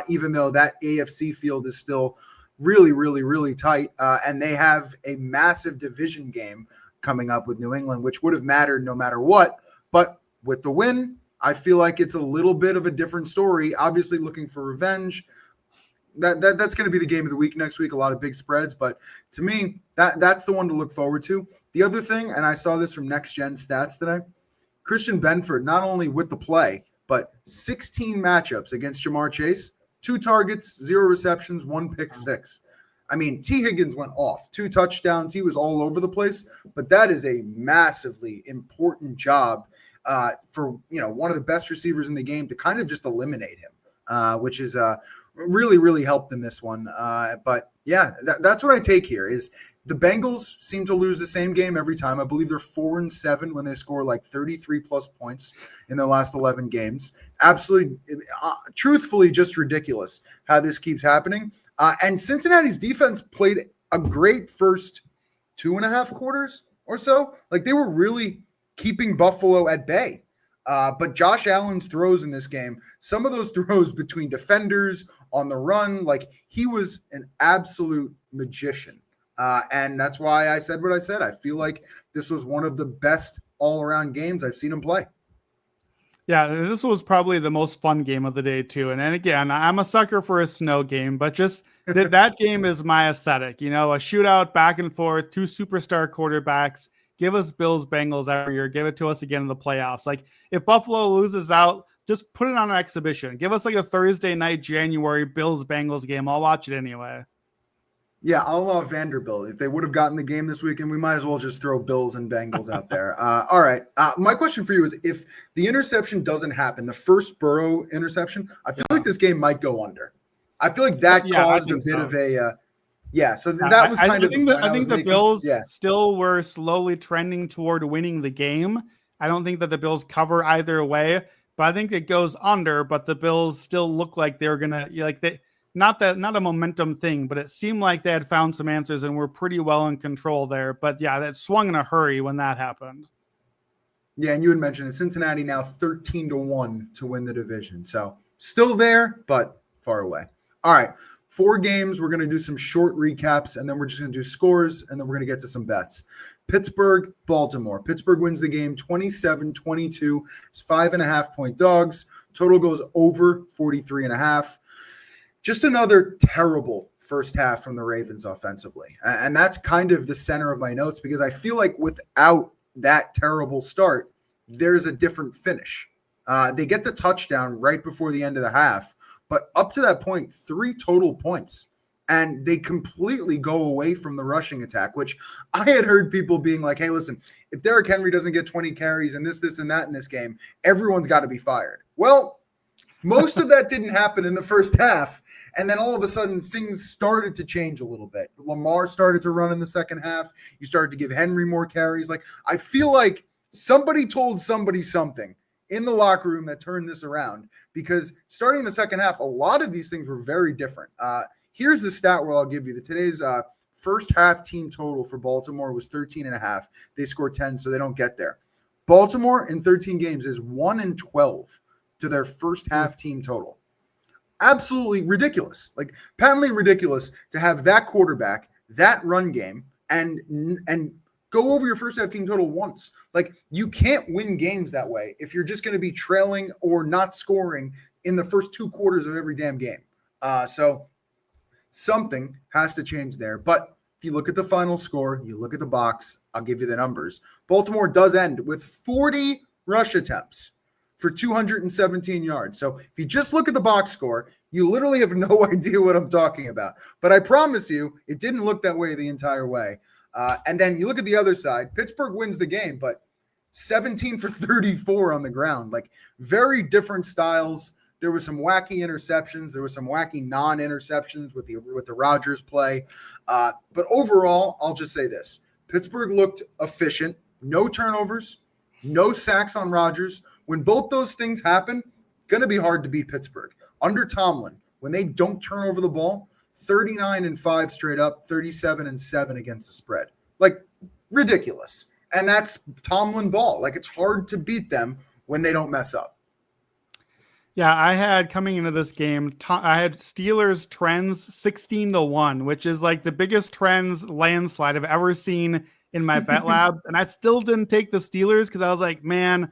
S1: even though that AFC field is still really, really, really tight. And they have a massive division game coming up with New England, which would have mattered no matter what. But with the win, I feel like it's a little bit of a different story. Obviously looking for revenge. That's going to be the game of the week next week. A lot of big spreads, but to me, that's the one to look forward to. The other thing, and I saw this from Next Gen Stats today, Christian Benford, not only with the play, but 16 matchups against Jamar Chase, 2 targets, 0 receptions, 1 pick six. I mean, T. Higgins went off, 2 touchdowns. He was all over the place, but that is a massively important job for, one of the best receivers in the game to kind of just eliminate him, which is really, really helped in this one. But yeah, that's what I take here is the Bengals seem to lose the same game every time. I believe they're 4-7 when they score like 33 plus points in their last 11 games. Absolutely, truthfully, just ridiculous how this keeps happening. And Cincinnati's defense played a great first 2.5 quarters or so. Like they were really keeping Buffalo at bay. But Josh Allen's throws in this game, some of those throws between defenders on the run, like he was an absolute magician. And that's why I said what I said. I feel like this was one of the best all-around games I've seen him play.
S2: Yeah, this was probably the most fun game of the day too. And then again, I'm a sucker for a snow game, but just that game is my aesthetic. A shootout back and forth, 2 superstar quarterbacks. Give us Bills Bengals every year. Give it to us again in the playoffs. Like if Buffalo loses out, just put it on an exhibition. Give us like a Thursday night January Bills Bengals game. I'll watch it anyway.
S1: Yeah, I'll allow Vanderbilt. If they would have gotten the game this weekend, we might as well just throw Bills and Bengals out there. All right. My question for you is if the interception doesn't happen, the first Burrow interception, I feel like this game might go under. I feel like that caused a bit of a so that was kind of the point.
S2: I think the Bills still were slowly trending toward winning the game. I don't think that the Bills cover either way, but I think it goes under, but the Bills still look like they're going to not a momentum thing, but it seemed like they had found some answers and were pretty well in control there. But yeah, that swung in a hurry when that happened.
S1: Yeah, and you had mentioned it. Cincinnati now 13-1 to win the division. So still there, but far away. All right, 4 games. We're going to do some short recaps, and then we're just going to do scores, and then we're going to get to some bets. Pittsburgh, Baltimore. Pittsburgh wins the game 27-22. It's 5.5-point dogs. Total goes over 43.5. Just another terrible first half from the Ravens offensively. And that's kind of the center of my notes because I feel like without that terrible start, there's a different finish. They get the touchdown right before the end of the half, but up to that point, 3 total points. And they completely go away from the rushing attack, which I had heard people being like, hey, listen, if Derrick Henry doesn't get 20 carries and this, and that in this game, everyone's got to be fired. Well, most of that didn't happen in the first half. And then all of a sudden, things started to change a little bit. Lamar started to run in the second half. You started to give Henry more carries. Like, I feel like somebody told somebody something in the locker room that turned this around because starting the second half, a lot of these things were very different. Here's the stat where I'll give you. Today's first half team total for Baltimore was 13.5. They scored 10, so they don't get there. Baltimore in 13 games is 1-12 to their first half team total. Absolutely ridiculous. Like patently ridiculous to have that quarterback, that run game, and go over your first half team total once. Like you can't win games that way if you're just going to be trailing or not scoring in the first 2 quarters of every damn game. So something has to change there. But if you look at the final score, you look at the box, I'll give you the numbers. Baltimore does end with 40 rush attempts for 217 yards. So if you just look at the box score, you literally have no idea what I'm talking about. But I promise you, it didn't look that way the entire way. And then you look at the other side, Pittsburgh wins the game, but 17 for 34 on the ground. Like very different styles. There was some wacky interceptions. There was some wacky non-interceptions with the Rodgers play. But overall, I'll just say this. Pittsburgh looked efficient. No turnovers, no sacks on Rodgers. When both those things happen, going to be hard to beat Pittsburgh. Under Tomlin, when they don't turn over the ball, 39-5 straight up, 37-7 against the spread. Like, ridiculous. And that's Tomlin ball. Like, it's hard to beat them when they don't mess up.
S2: Yeah, I had coming into this game, I had Steelers trends 16-1, which is like the biggest trends landslide I've ever seen in my bet labs, and I still didn't take the Steelers because I was like, man,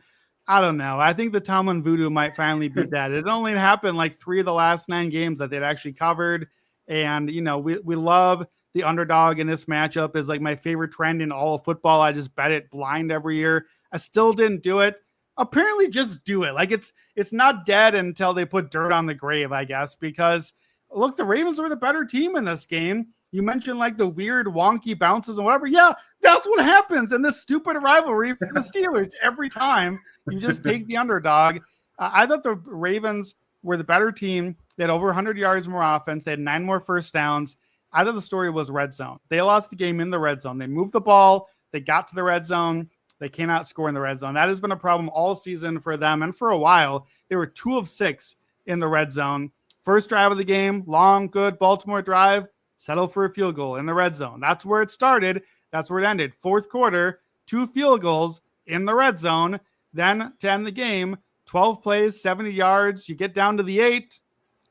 S2: I don't know. I think the Tomlin voodoo might finally be dead. It only happened like 3 of the last 9 games that they'd actually covered. And, you know, we love the underdog in this matchup is like my favorite trend in all of football. I just bet it blind every year. I still didn't do it. Apparently just do it. Like it's not dead until they put dirt on the grave, I guess, because look, the Ravens were the better team in this game. You mentioned like the weird wonky bounces and whatever. Yeah, that's what happens in this stupid rivalry for the Steelers every time. You just take the underdog. I thought the Ravens were the better team. They had over 100 yards more offense. They had 9 more first downs. I thought the story was red zone. They lost the game in the red zone. They moved the ball. They got to the red zone. They cannot score in the red zone. That has been a problem all season for them. And for a while, they were 2 of 6 in the red zone. First drive of the game, long, good Baltimore drive, settle for a field goal in the red zone. That's where it started. That's where it ended. Fourth quarter, 2 field goals in the red zone. Then to end the game, 12 plays, 70 yards. You get down to the 8,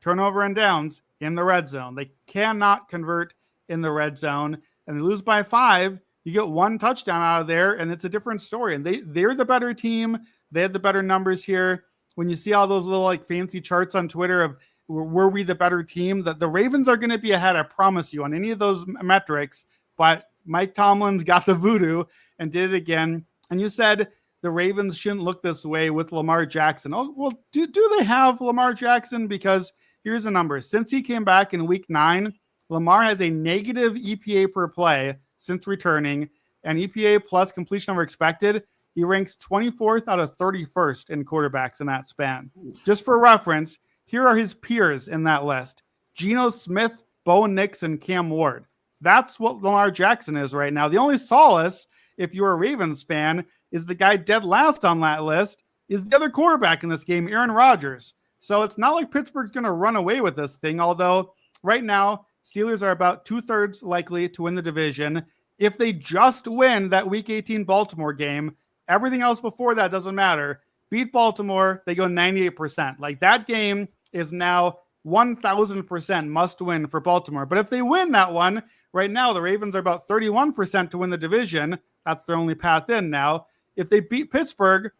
S2: turnover and downs in the red zone. They cannot convert in the red zone, and they lose by 5. You get 1 touchdown out of there, and it's a different story. And they're the better team. They had the better numbers here. When you see all those little like fancy charts on Twitter of were we the better team, that the Ravens are going to be ahead, I promise you, on any of those metrics. But Mike Tomlin's got the voodoo and did it again. And you said the Ravens shouldn't look this way with Lamar Jackson. Oh, well, do they have Lamar Jackson? Because here's a number. Since he came back in week 9, Lamar has a negative EPA per play since returning, and EPA plus completion over expected. He ranks 24th out of 31st in quarterbacks in that span. Just for reference, here are his peers in that list: Geno Smith, Bo Nix, and Cam Ward. That's what Lamar Jackson is right now. The only solace, if you're a Ravens fan, is the guy dead last on that list is the other quarterback in this game, Aaron Rodgers. So it's not like Pittsburgh's going to run away with this thing, although right now Steelers are about 2/3 likely to win the division. If they just win that Week 18 Baltimore game, everything else before that doesn't matter. Beat Baltimore, they go 98%. Like that game is now 1,000% must win for Baltimore. But if they win that one, right now the Ravens are about 31% to win the division. That's their only path in now. If they beat Pittsburgh,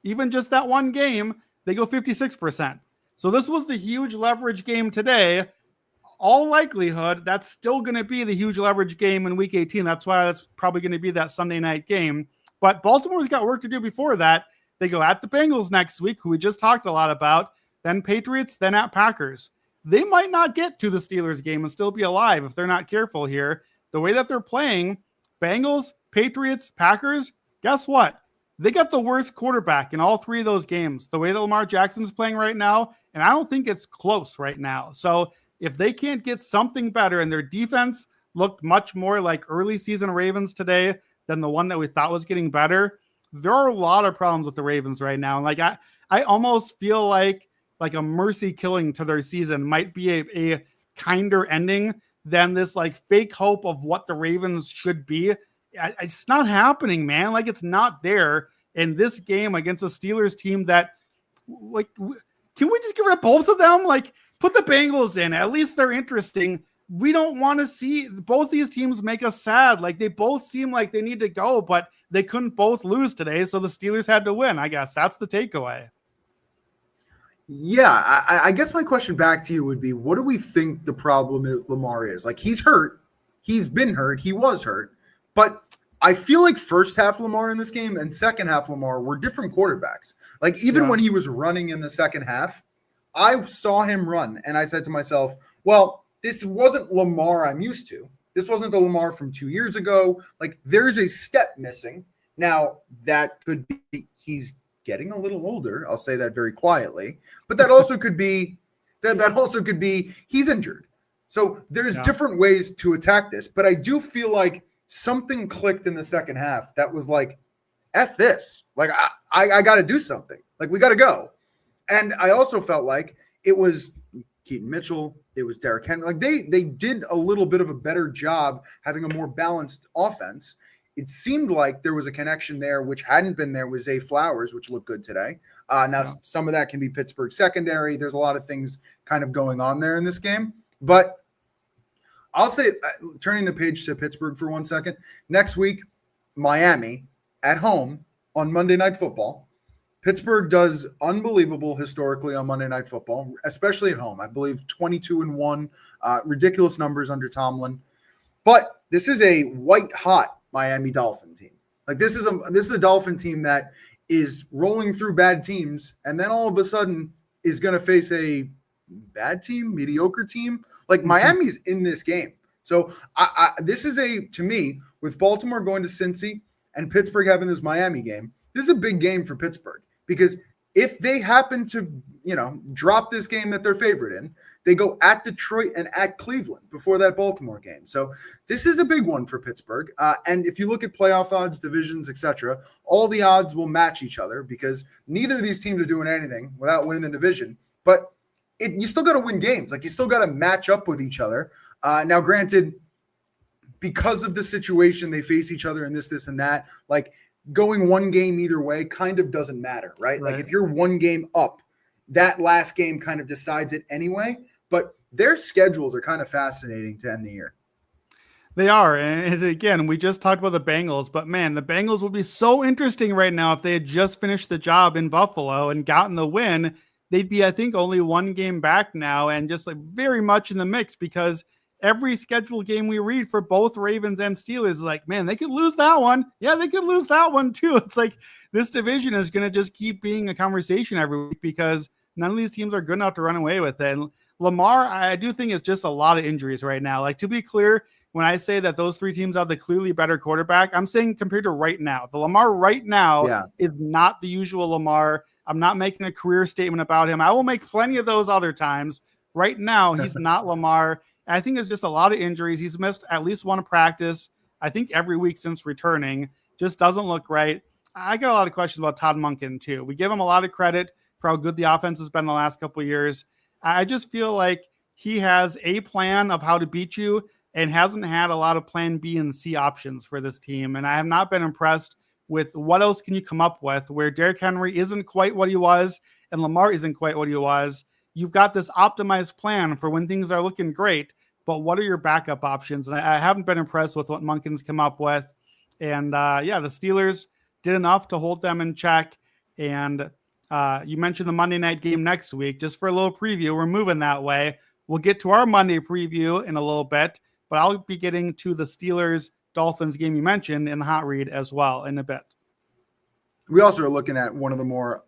S2: even just that one game, they go 56%. So this was the huge leverage game today. All likelihood, that's still going to be the huge leverage game in Week 18. That's why that's probably going to be that Sunday night game. But Baltimore's got work to do before that. They go at the Bengals next week, who we just talked a lot about, then Patriots, then at Packers. They might not get to the Steelers game and still be alive if they're not careful here. The way that they're playing, Bengals, Patriots, Packers, guess what? They got the worst quarterback in all 3 of those games. The way that Lamar Jackson's playing right now, and I don't think it's close right now. So if they can't get something better, and their defense looked much more like early season Ravens today than the one that we thought was getting better, there are a lot of problems with the Ravens right now. And like I almost feel like a mercy killing to their season might be a kinder ending than this like fake hope of what the Ravens should be. It's not happening, man. Like it's not there in this game against a Steelers team that like, can we just get rid of both of them? Like put the Bengals in, at least they're interesting. We don't want to see both these teams make us sad. Like they both seem like they need to go, but they couldn't both lose today. So the Steelers had to win. I guess that's the takeaway.
S1: Yeah, I guess my question back to you would be, what do we think the problem with Lamar is? Like he's hurt. He's been hurt. He was hurt. But I feel like first half Lamar in this game and second half Lamar were different quarterbacks. Like even when he was running in the second half, I saw him run and I said to myself, well, this wasn't Lamar I'm used to. This wasn't the Lamar from 2 years ago. Like there's a step missing. Now that could be he's getting a little older. I'll say that very quietly, but that also could be he's injured. So there's different ways to attack this, but I do feel like something clicked in the second half that was like, F this. Like I got to do something. Like we got to go. And I also felt like it was Keaton Mitchell, it was Derrick Henry. Like they did a little bit of a better job having a more balanced offense. It seemed like there was a connection there, which hadn't been there with Zay Flowers, which looked good today. Some of that can be Pittsburgh secondary. There's a lot of things kind of going on there in this game. But I'll say, turning the page to Pittsburgh for 1 second, next week, Miami at home on Monday Night Football. Pittsburgh does unbelievable historically on Monday Night Football, especially at home. I believe 22-1, ridiculous numbers under Tomlin. But this is a white-hot Miami Dolphin team. Like this is a Dolphin team that is rolling through bad teams, and then all of a sudden is going to face a bad team, mediocre team. Like Miami's in this game. So this is to me, with Baltimore going to Cincy and Pittsburgh having this Miami game, this is a big game for Pittsburgh because if they happen to, drop this game that they're favorite in, they go at Detroit and at Cleveland before that Baltimore game. So this is a big one for Pittsburgh. And if you look at playoff odds, divisions, etc., all the odds will match each other because neither of these teams are doing anything without winning the division. But you still got to win games. Like you still got to match up with each other. Now, granted, because of the situation, they face each other in this, and that. Like going one game either way kind of doesn't matter, right? Like if you're one game up, that last game kind of decides it anyway. But their schedules are kind of fascinating to end the year.
S2: They are. And again, we just talked about the Bengals, but man, the Bengals would be so interesting right now if they had just finished the job in Buffalo and gotten the win. They'd be, I think, only one game back now and just like very much in the mix because every scheduled game we read for both Ravens and Steelers is like, man, they could lose that one. Yeah, they could lose that one too. It's like this division is going to just keep being a conversation every week because none of these teams are good enough to run away with it. And Lamar, I do think it's just a lot of injuries right now. Like to be clear, when I say that those three teams have the clearly better quarterback, I'm saying compared to right now. The Lamar right now is not the usual Lamar. I'm not making a career statement about him. I will make plenty of those other times. Right now, he's not Lamar. I think it's just a lot of injuries. He's missed at least one practice, I think every week since returning. Just doesn't look right. I got a lot of questions about Todd Monken too. We give him a lot of credit for how good the offense has been the last couple of years. I just feel like he has a plan of how to beat you and hasn't had a lot of plan B and C options for this team. And I have not been impressed with what else can you come up with where Derrick Henry isn't quite what he was and Lamar isn't quite what he was. You've got this optimized plan for when things are looking great, but what are your backup options? And I haven't been impressed with what Monken's come up with. And the Steelers did enough to hold them in check. And you mentioned the Monday night game next week. Just for a little preview, we're moving that way. We'll get to our Monday preview in a little bit, but I'll be getting to the Steelers-Dolphins game you mentioned in the hot read as well in a bit.
S1: We also are looking at one of the more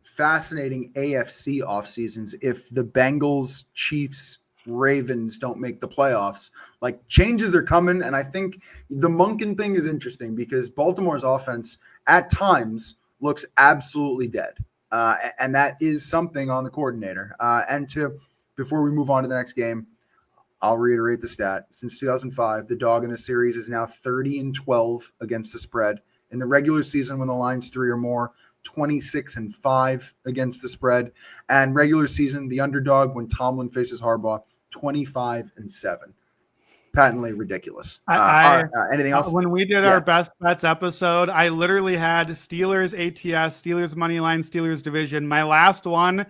S1: fascinating AFC off seasons. If the Bengals, Chiefs, Ravens don't make the playoffs, like changes are coming. And I think the Monken thing is interesting because Baltimore's offense at times looks absolutely dead. And that is something on the coordinator. Before we move on to the next game, I'll reiterate the stat. Since 2005, the dog in the series is now 30-12 against the spread. In the regular season, when the line's 3 or more, 26-5 against the spread. And regular season, the underdog when Tomlin faces Harbaugh, 25-7. Patently ridiculous. Anything else?
S2: When we did our best bets episode, I literally had Steelers ATS, Steelers money line, Steelers division, my last one,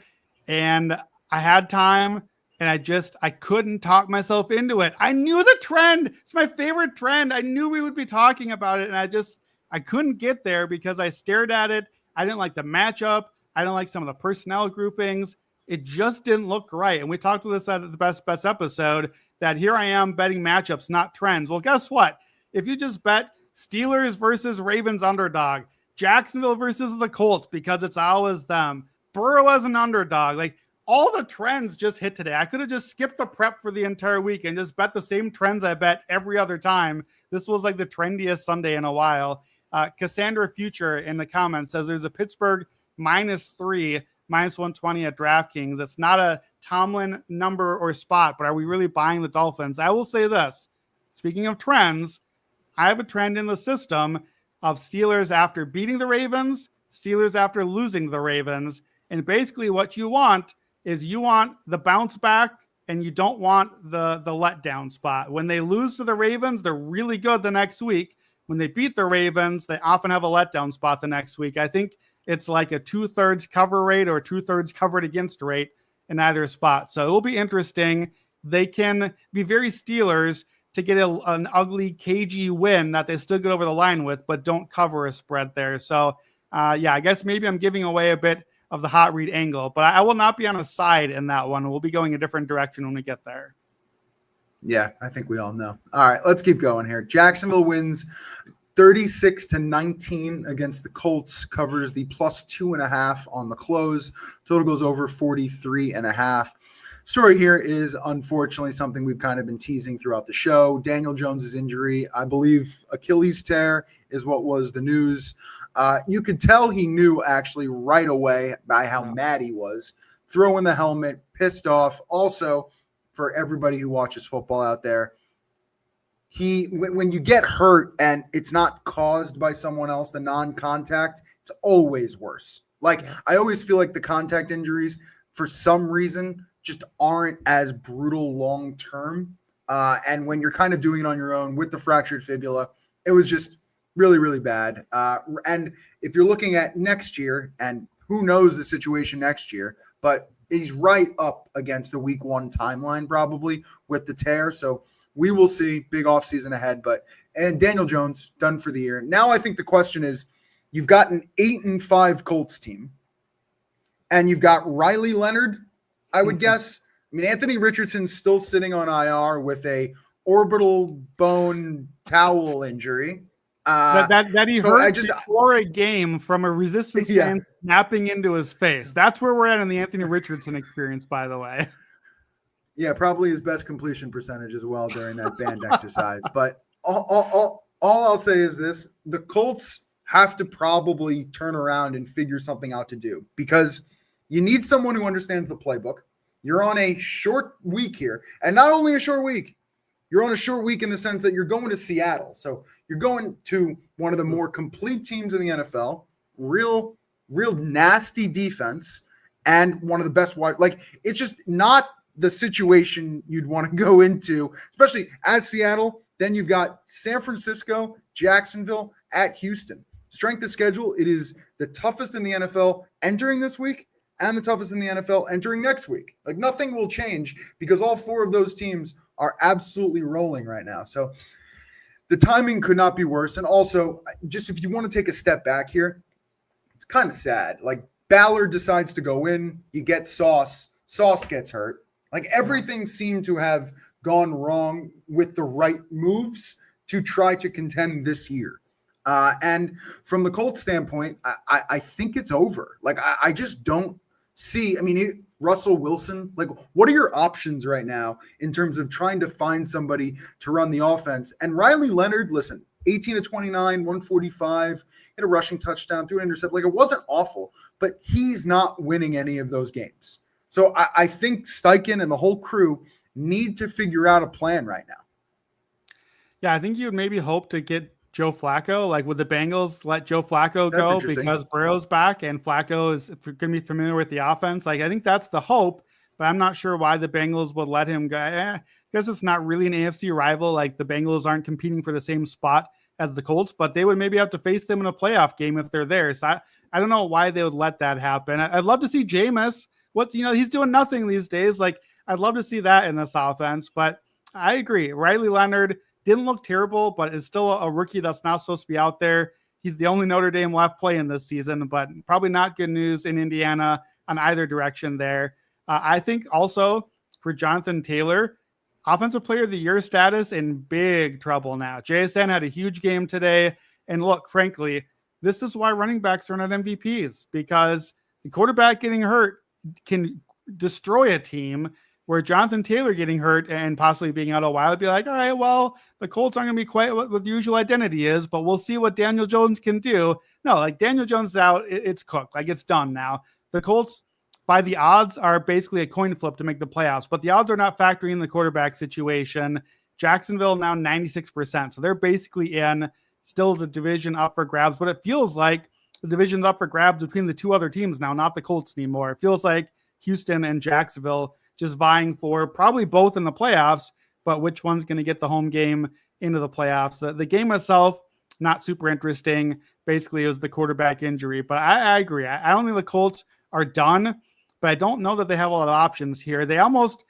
S2: and I had time. And I couldn't talk myself into it. I knew the trend. It's my favorite trend. I knew we would be talking about it. And I couldn't get there because I stared at it. I didn't like the matchup. I didn't like some of the personnel groupings. It just didn't look right. And we talked about this at the best bets episode that here I am betting matchups, not trends. Well, guess what? If you just bet Steelers versus Ravens underdog, Jacksonville versus the Colts, because it's always them, Burrow as an underdog, like, all the trends just hit today. I could have just skipped the prep for the entire week and just bet the same trends I bet every other time. This was like the trendiest Sunday in a while. Cassandra Future in the comments says there's a Pittsburgh -3, -120 at DraftKings. It's not a Tomlin number or spot, but are we really buying the Dolphins? I will say this. Speaking of trends, I have a trend in the system of Steelers after beating the Ravens, Steelers after losing the Ravens. And basically what you want is you want the bounce back and you don't want the letdown spot. When they lose to the Ravens, they're really good the next week. When they beat the Ravens, they often have a letdown spot the next week. I think it's like a 2/3 cover rate or 2/3 covered against rate in either spot. So it will be interesting. They can be very Steelers to get an ugly, cagey win that they still get over the line with, but don't cover a spread there. So, I guess maybe I'm giving away a bit of the hot read angle, but I will not be on a side in that one. We'll be going a different direction when we get there.
S1: Yeah, I think we all know. All right, let's keep going here. Jacksonville wins 36-19 against the Colts, covers the +2.5 on the close. Total goes over 43.5. Story here is unfortunately something we've kind of been teasing throughout the show. Daniel Jones's injury, I believe Achilles tear is what was the news. You could tell he knew actually right away by how mad he was. Throwing the helmet, pissed off. Also, for everybody who watches football out there, when you get hurt and it's not caused by someone else, the non-contact, it's always worse. I always feel like the contact injuries, for some reason, just aren't as brutal long term. And when you're kind of doing it on your own with the fractured fibula, it was just really, really bad. And if you're looking at next year, and who knows the situation next year, but he's right up against the week 1 timeline probably with the tear. So we will see. Big offseason ahead. And Daniel Jones done for the year. Now I think the question is, you've got an 8-5 Colts team, and you've got Riley Leonard, I would guess. I mean, Anthony Richardson's still sitting on IR with a orbital bone towel injury.
S2: That he hurt before a game from a resistance fan snapping into his face. That's where we're at in the Anthony Richardson experience, by the way.
S1: Yeah, probably his best completion percentage as well during that band exercise. But all I'll say is this: the Colts have to probably turn around and figure something out to do, because you need someone who understands the playbook. You're on a short week here, and not only a short week, you're on a short week in the sense that you're going to Seattle. So you're going to one of the more complete teams in the NFL, real nasty defense, and one of the best wide. It's just not the situation you'd want to go into, especially at Seattle. Then you've got San Francisco, Jacksonville, at Houston. Strength of schedule, it is the toughest in the NFL entering this week and the toughest in the NFL entering next week. Nothing will change because all 4 of those teams are absolutely rolling right now. So the timing could not be worse. And also, just if you want to take a step back here, it's kind of sad. Ballard decides to go in, you get Sauce gets hurt. Everything seemed to have gone wrong with the right moves to try to contend this year. And from the Colts standpoint, I think it's over. I just don't see. I mean, Russell Wilson, what are your options right now in terms of trying to find somebody to run the offense? And Riley Leonard, listen, 18-29, 145, hit a rushing touchdown, threw an intercept. It wasn't awful, but he's not winning any of those games. So I think Steichen and the whole crew need to figure out a plan right now. Yeah,
S2: I think you'd maybe hope to get Joe Flacco. Would the Bengals let Joe Flacco go because Burrow's back and Flacco is going to be familiar with the offense? I think that's the hope, but I'm not sure why the Bengals would let him go. I guess it's not really an AFC rival. The Bengals aren't competing for the same spot as the Colts, but they would maybe have to face them in a playoff game if they're there. So I don't know why they would let that happen. I'd love to see Jameis. He's doing nothing these days. I'd love to see that in this offense, but I agree. Riley Leonard didn't look terrible, but is still a rookie that's not supposed to be out there. He's the only Notre Dame left playing this season, but probably not good news in Indiana on either direction there. I think also for Jonathan Taylor, Offensive Player of the Year status in big trouble now. JSN had a huge game today. And look, frankly, this is why running backs are not MVPs, because the quarterback getting hurt can destroy a team, where Jonathan Taylor getting hurt and possibly being out a while would be all right, well, the Colts aren't going to be quite what the usual identity is, but we'll see what Daniel Jones can do. No, Daniel Jones is out. It's cooked. It's done now. The Colts, by the odds, are basically a coin flip to make the playoffs, but the odds are not factoring in the quarterback situation. Jacksonville now 96%. So they're basically in, still the division up for grabs, but it feels like the division's up for grabs between the 2 other teams now, not the Colts anymore. It feels like Houston and Jacksonville just vying for probably both in the playoffs, but which one's going to get the home game into the playoffs? The game itself, not super interesting. Basically, it was the quarterback injury, but I agree. I don't think the Colts are done, but I don't know that they have a lot of options here. They almost,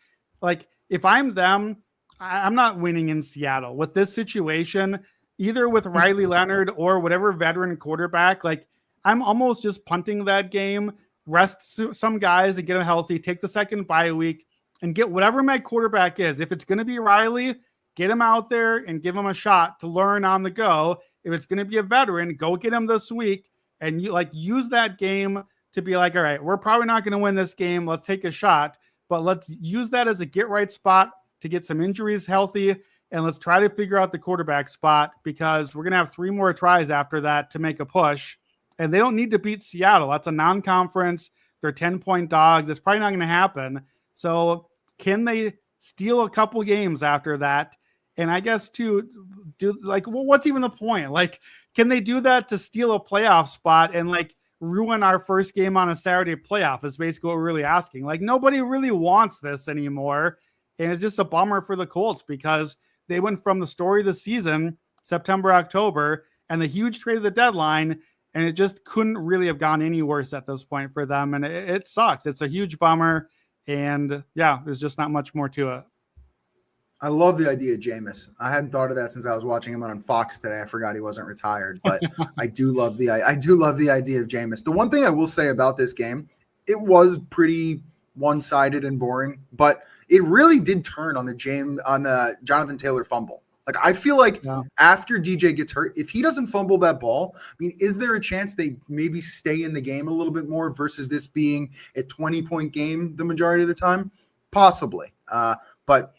S2: if I'm them, I'm not winning in Seattle with this situation, either with Riley Leonard or whatever veteran quarterback. Like, I'm almost just punting that game, rest some guys and get them healthy, take the second bye week and get whatever my quarterback is. If it's going to be Riley, get him out there and give him a shot to learn on the go. If it's going to be a veteran, go get him this week and use that game to be like, all right, we're probably not going to win this game. Let's take a shot, but let's use that as a get right spot to get some injuries healthy. And let's try to figure out the quarterback spot, because we're going to have 3 more tries after that to make a push. And they don't need to beat Seattle. That's a non-conference. They're 10-point dogs. It's probably not going to happen. So can they steal a couple games after that? And I guess what's even the point? Like, can they do that to steal a playoff spot and ruin our first game on a Saturday playoff is basically what we're really asking. Like, nobody really wants this anymore. And it's just a bummer for the Colts, because they went from the story of the season, September, October, and the huge trade of the deadline, and it just couldn't really have gone any worse at this point for them. And it sucks. It's a huge bummer. And yeah, there's just not much more to it.
S1: I love the idea of Jameis. I hadn't thought of that since I was watching him on Fox today. I forgot he wasn't retired, but I do love the idea of Jameis. The one thing I will say about this game, it was pretty one-sided and boring, but it really did turn on the Jonathan Taylor fumble. Like, I feel like after DJ gets hurt, if he doesn't fumble that ball, I mean, is there a chance they maybe stay in the game a little bit more versus this being a 20-point game the majority of the time? Possibly. But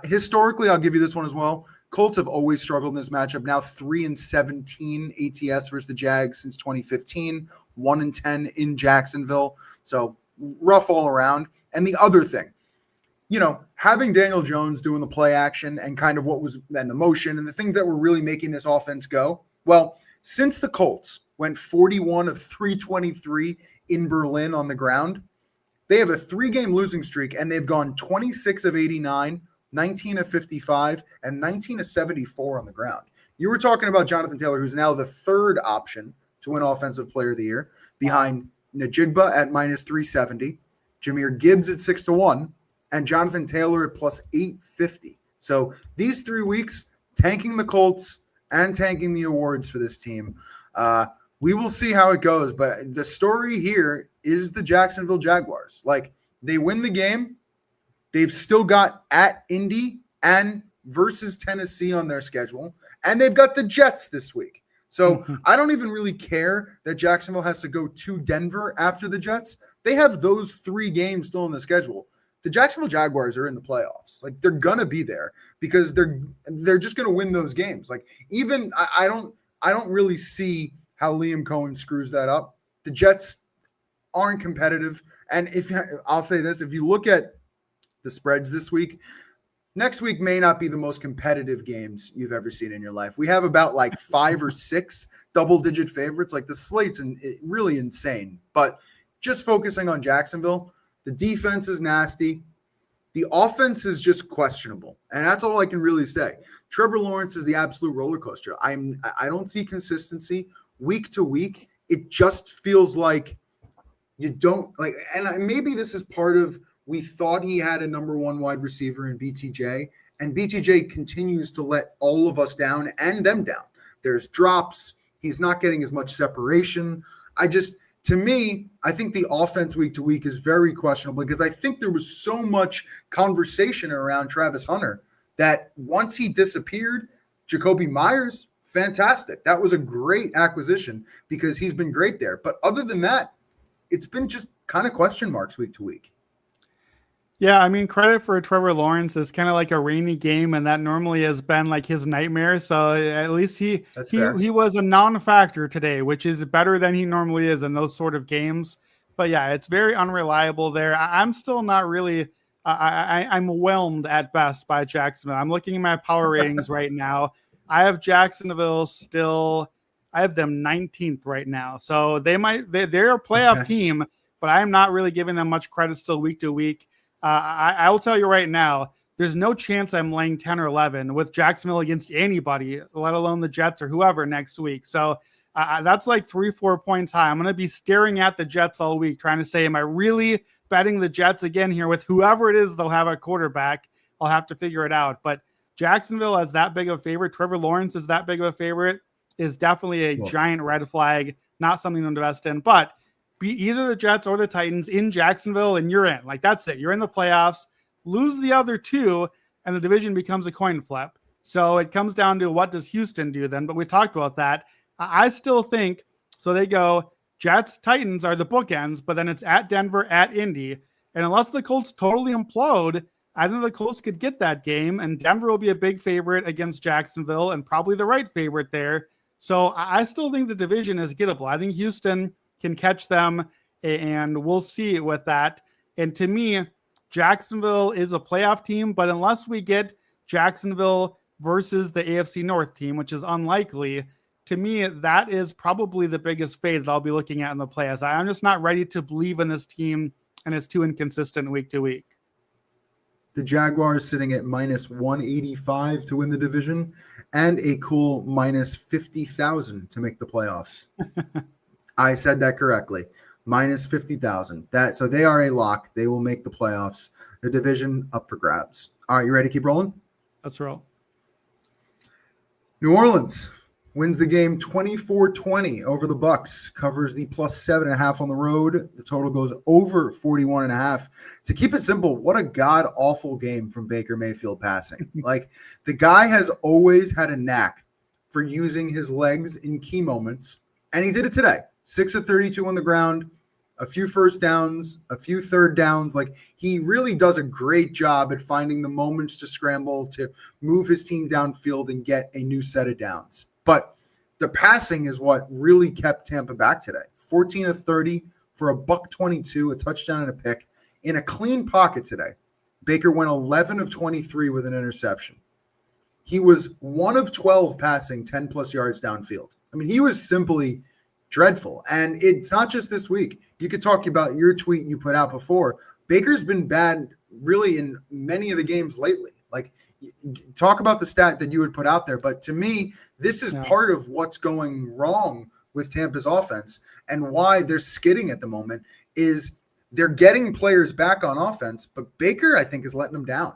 S1: historically, I'll give you this one as well. Colts have always struggled in this matchup. Now 3-17 ATS versus the Jags since 2015, 1-10 in Jacksonville. So rough all around. And the other thing, having Daniel Jones doing the play action and kind of and the motion and the things that were really making this offense go, well, since the Colts went 41 of 323 in Berlin on the ground, they have a 3-game losing streak, and they've gone 26 of 89, 19 of 55, and 19 of 74 on the ground. You were talking about Jonathan Taylor, who's now the 3rd option to win Offensive Player of the Year, behind Najigba at -370, Jahmyr Gibbs at 6-1, and Jonathan Taylor at +850. So these 3 weeks, tanking the Colts and tanking the awards for this team. We will see how it goes, but the story here is the Jacksonville Jaguars. Like, they win the game. They've still got at Indy and versus Tennessee on their schedule, and they've got the Jets this week. So I don't even really care that Jacksonville has to go to Denver after the Jets. They have those 3 games still in the schedule. The Jacksonville Jaguars are in the playoffs. Like, they're gonna be there because they're just gonna win those games. Like, even I don't really see how Liam Cohen screws that up. The Jets aren't competitive, and I'll say this: if you look at the spreads this week, next week may not be the most competitive games you've ever seen in your life. We have about 5 or 6 double-digit favorites. Like, the slate's really insane. But just focusing on Jacksonville, the defense is nasty. The offense is just questionable, and that's all I can really say. Trevor Lawrence is the absolute roller coaster. I don't see consistency week to week. It just feels like you don't like, and maybe this is part of, we thought he had a number 1 wide receiver in BTJ, and BTJ continues to let all of us down and them down. There's drops. He's not getting as much separation. To me, I think the offense week to week is very questionable, because I think there was so much conversation around Travis Hunter that once he disappeared, Jacoby Myers, fantastic. That was a great acquisition because he's been great there. But other than that, it's been just kind of question marks week to week.
S2: Yeah, I mean, credit for Trevor Lawrence. It's kind of like a rainy game, and that normally has been like his nightmare. So at least he was a non-factor today, which is better than he normally is in those sort of games. But yeah, it's very unreliable there. I'm still not really I'm whelmed at best by Jacksonville. I'm looking at my power ratings right now. I have Jacksonville I have them 19th right now. So they're a playoff team, but I'm not really giving them much credit still week to week. I will tell you right now, there's no chance I'm laying 10 or 11 with Jacksonville against anybody, let alone the Jets or whoever next week. So that's like 3-4 points high. I'm going to be staring at the Jets all week, trying to say, am I really betting the Jets again here with whoever it is they'll have a quarterback? I'll have to figure it out. But Jacksonville as that big of a favorite, Trevor Lawrence is that big of a favorite, is definitely a giant red flag, not something to invest in. But beat either the Jets or the Titans in Jacksonville and you're in. Like, that's it. You're in the playoffs. Lose the other two and the division becomes a coin flip. So it comes down to what does Houston do then? But we talked about that. I still think, so they go Jets, Titans are the bookends, but then it's at Denver, at Indy. And unless the Colts totally implode, I think the Colts could get that game, and Denver will be a big favorite against Jacksonville and probably the right favorite there. So I still think the division is gettable. I think Houston can catch them, and we'll see with that. And to me, Jacksonville is a playoff team, but unless we get Jacksonville versus the AFC North team, which is unlikely, to me, that is probably the biggest fade that I'll be looking at in the playoffs. I'm just not ready to believe in this team, and it's too inconsistent week to week.
S1: The Jaguars sitting at minus 185 to win the division and a cool minus 50,000 to make the playoffs. I said that correctly. Minus 50,000. So they are a lock. They will make the playoffs. The division up for grabs. All right, you ready to keep rolling?
S2: Let's roll.
S1: New Orleans wins the game 24-20 over the Bucks, covers the plus 7.5 on the road. The total goes over 41.5. To keep it simple, what a god-awful game from Baker Mayfield passing. Like, the guy has always had a knack for using his legs in key moments, and he did it today. 6 of 32 on the ground, a few first downs, a few third downs. Like, he really does a great job at finding the moments to scramble, to move his team downfield and get a new set of downs. But the passing is what really kept Tampa back today. 14 of 30 for $122, a touchdown and a pick in a clean pocket today. Baker went 11 of 23 with an interception. He was 1 of 12 passing 10 plus yards downfield. I mean, he was simply dreadful. And it's not just this week. You could talk about your tweet you put out before. Baker's been bad really in many of the games lately. Like, talk about the stat that you would put out there. But to me, this is part of what's going wrong with Tampa's offense and why they're skidding at the moment is they're getting players back on offense, but Baker, I think, is letting them down.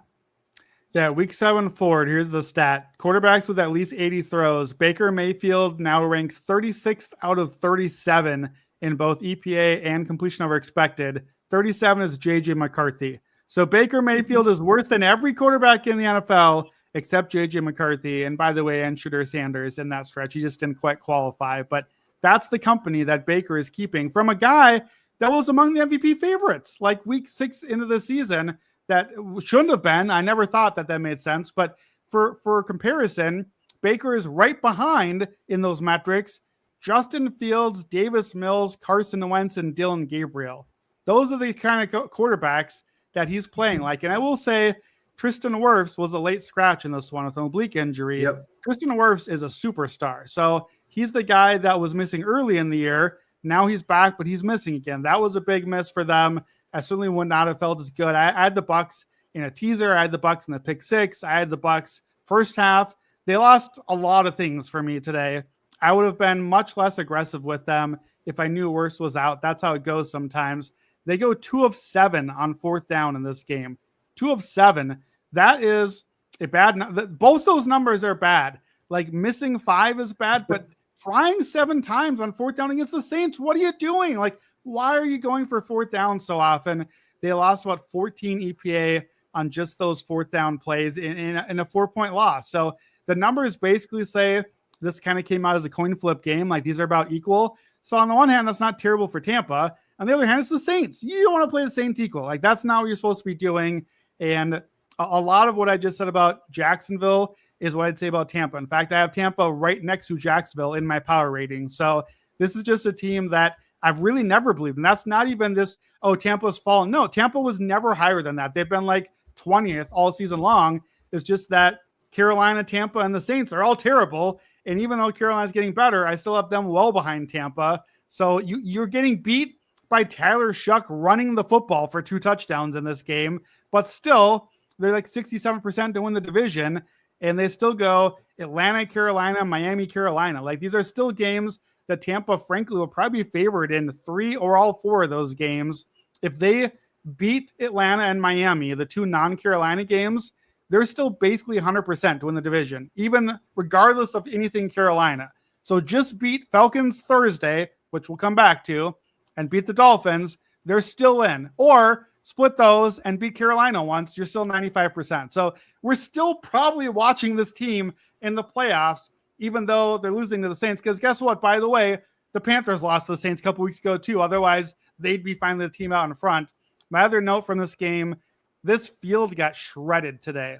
S2: Yeah, week 7 forward, here's the stat. Quarterbacks with at least 80 throws. Baker Mayfield now ranks 36th out of 37 in both EPA and completion over expected. 37 is J.J. McCarthy. So Baker Mayfield is worse than every quarterback in the NFL except J.J. McCarthy. And by the way, and Shooter Sanders in that stretch. He just didn't quite qualify. But that's the company that Baker is keeping from a guy that was among the MVP favorites, like week 6 into the season. That shouldn't have been. I never thought that made sense. But for comparison, Baker is right behind in those metrics Justin Fields, Davis Mills, Carson Wentz, and Dylan Gabriel. Those are the kind of quarterbacks that he's playing like. And I will say Tristan Wirfs was a late scratch in this one with an oblique injury.
S1: Yep.
S2: Tristan Wirfs is a superstar. So he's the guy that was missing early in the year. Now he's back, but he's missing again. That was a big miss for them. I certainly would not have felt as good. I had the Bucks in a teaser. I had the Bucks in the pick 6. I had the Bucks first half. They lost a lot of things for me today. I would have been much less aggressive with them if I knew Wirfs was out. That's how it goes sometimes. They go 2 of 7 on 4th down in this game. 2 of 7. That is a bad. Both those numbers are bad. Like, missing 5 is bad, but trying 7 times on 4th down against the Saints, what are you doing? Like, why are you going for 4th down so often? They lost about 14 EPA on just those 4th down plays in a 4-point loss. So the numbers basically say this kind of came out as a coin flip game. Like, these are about equal. So on the one hand, that's not terrible for Tampa. On the other hand, it's the Saints. You don't want to play the Saints equal. Like, that's not what you're supposed to be doing. And a lot of what I just said about Jacksonville is what I'd say about Tampa. In fact, I have Tampa right next to Jacksonville in my power rating. So this is just a team that I've really never believed. And that's not even this, oh, Tampa's fallen. No, Tampa was never higher than that. They've been like 20th all season long. It's just that Carolina, Tampa, and the Saints are all terrible. And even though Carolina's getting better, I still have them well behind Tampa. So you're getting beat by Tyler Shuck running the football for 2 touchdowns in this game. But still, they're like 67% to win the division. And they still go Atlanta, Carolina, Miami, Carolina. Like, these are still games that Tampa, frankly, will probably be favored in 3 or all 4 of those games. If they beat Atlanta and Miami, the 2 non-Carolina games, they're still basically 100% to win the division, even regardless of anything Carolina. So just beat Falcons Thursday, which we'll come back to, and beat the Dolphins. They're still in. Or split those and beat Carolina once. You're still 95%. So we're still probably watching this team in the playoffs, even though they're losing to the Saints. Because guess what? By the way, the Panthers lost to the Saints a couple weeks ago too. Otherwise, they'd be finally the team out in front. My other note from this game, this field got shredded today.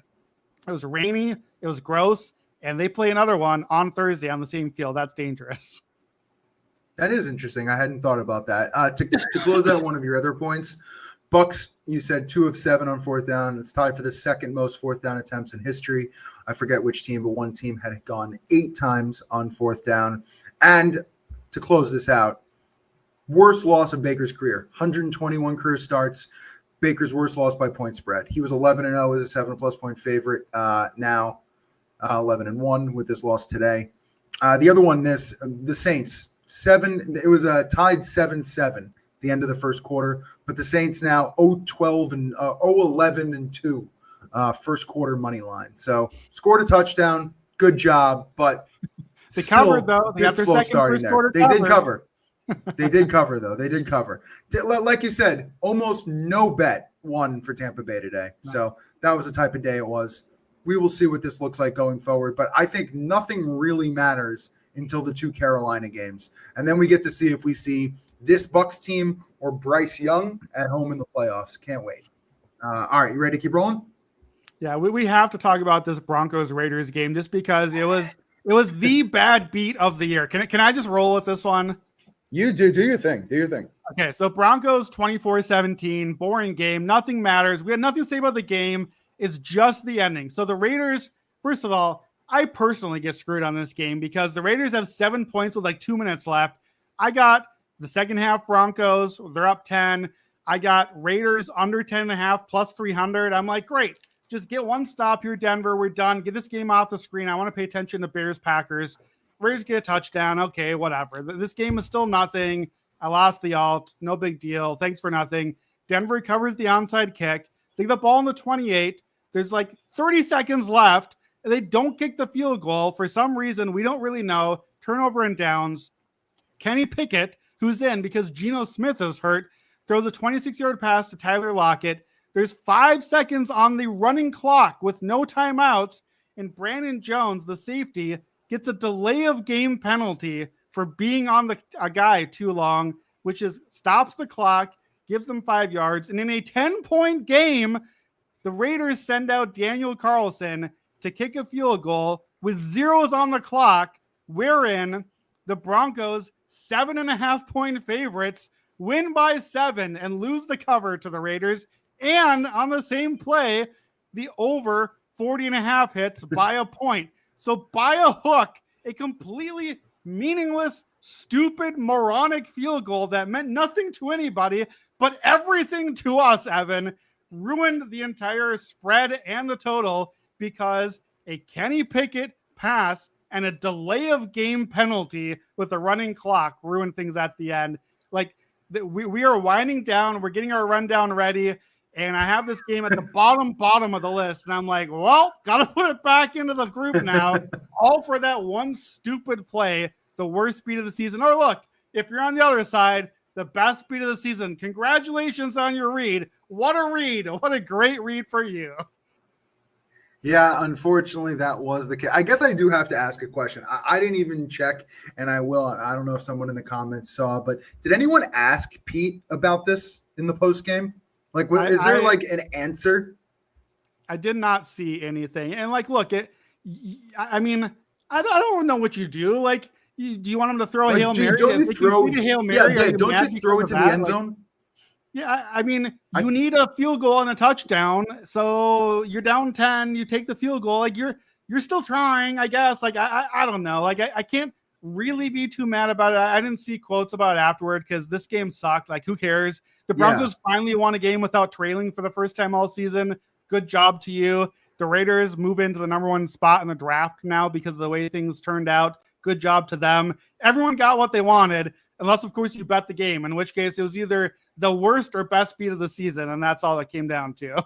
S2: It was rainy, it was gross, and they play another one on Thursday on the same field. That's dangerous.
S1: That is interesting. I hadn't thought about that. To close out one of your other points, Bucks, you said 2 of 7 on fourth down. It's tied for the second most fourth down attempts in history. I forget which team, but one team had gone 8 times on fourth down. And to close this out, worst loss of Baker's career, 121 career starts. Baker's worst loss by point spread. He was 11-0 as a 7+ point favorite. Now 11-1 with this loss today. The other one, the Saints, 7. It was tied 7-7 the end of the first quarter, but the Saints now 0-12 and 0-11 and 2 first quarter money line. So scored a touchdown. Good job, but
S2: they covered though. They got their second first quarter.
S1: They did cover. They did cover, though. They did cover. Like you said, almost no bet won for Tampa Bay today. No. So that was the type of day it was. We will see what this looks like going forward. But I think nothing really matters until the 2 Carolina games. And then we get to see if we see this Bucks team or Bryce Young at home in the playoffs. Can't wait. All right, you ready to keep rolling?
S2: Yeah, we have to talk about this Broncos-Raiders game just because it was the bad beat of the year. Can I just roll with this one?
S1: You do your thing. Do your thing.
S2: Okay, so Broncos 24-17, boring game. Nothing matters. We had nothing to say about the game. It's just the ending. So the Raiders, first of all, I personally get screwed on this game because the Raiders have 7 points with like 2 minutes left. I got the second half Broncos. They're up 10. I got Raiders under 10.5 plus 300. I'm like, great. Just get one stop here, Denver. We're done. Get this game off the screen. I want to pay attention to Bears-Packers. Raiders get a touchdown. Okay, whatever. This game is still nothing. I lost the alt. No big deal. Thanks for nothing. Denver covers the onside kick. They get the ball in the 28. There's like 30 seconds left. And they don't kick the field goal. For some reason, we don't really know. Turnover and downs. Kenny Pickett, who's in because Geno Smith is hurt, throws a 26-yard pass to Tyler Lockett. There's 5 seconds on the running clock with no timeouts. And Brandon Jones, the safety, gets a delay of game penalty for being on a guy too long, which is stops the clock, gives them 5 yards. And in a 10-point game, the Raiders send out Daniel Carlson to kick a field goal with zeros on the clock, wherein the Broncos, 7.5-point favorites, win by 7 and lose the cover to the Raiders. And on the same play, the over 40.5 hits by a point. So by a hook, a completely meaningless, stupid, moronic field goal that meant nothing to anybody, but everything to us, Evan, ruined the entire spread and the total because a Kenny Pickett pass and a delay of game penalty with a running clock ruined things at the end. Like we are winding down. We're getting our rundown ready. And I have this game at the bottom of the list. And I'm like, well, got to put it back into the group now. All for that one stupid play, the worst beat of the season. Or look, if you're on the other side, the best beat of the season. Congratulations on your read. What a read. What a great read for you.
S1: Yeah, unfortunately, that was the case. I guess I do have to ask a question. I didn't even check, and I will. I don't know if someone in the comments saw, but did anyone ask Pete about this in the post game? Like, is there like an answer?
S2: I did not see anything. And like, look, I mean, I don't know what you do. Like, do you want him to throw a Hail Mary?
S1: Don't you throw a Hail Mary? Yeah, don't you throw it to the end zone?
S2: Yeah, I mean, you need a field goal and a touchdown. So you're down 10, you take the field goal. Like you're still trying, I guess. Like, I don't know. Like I can't really be too mad about it. I didn't see quotes about it afterward because this game sucked. Like, who cares? The Broncos finally won a game without trailing for the first time all season. Good job to you. The Raiders move into the number 1 spot in the draft now because of the way things turned out. Good job to them. Everyone got what they wanted, unless, of course, you bet the game, in which case it was either the worst or best beat of the season, and that's all it came down to.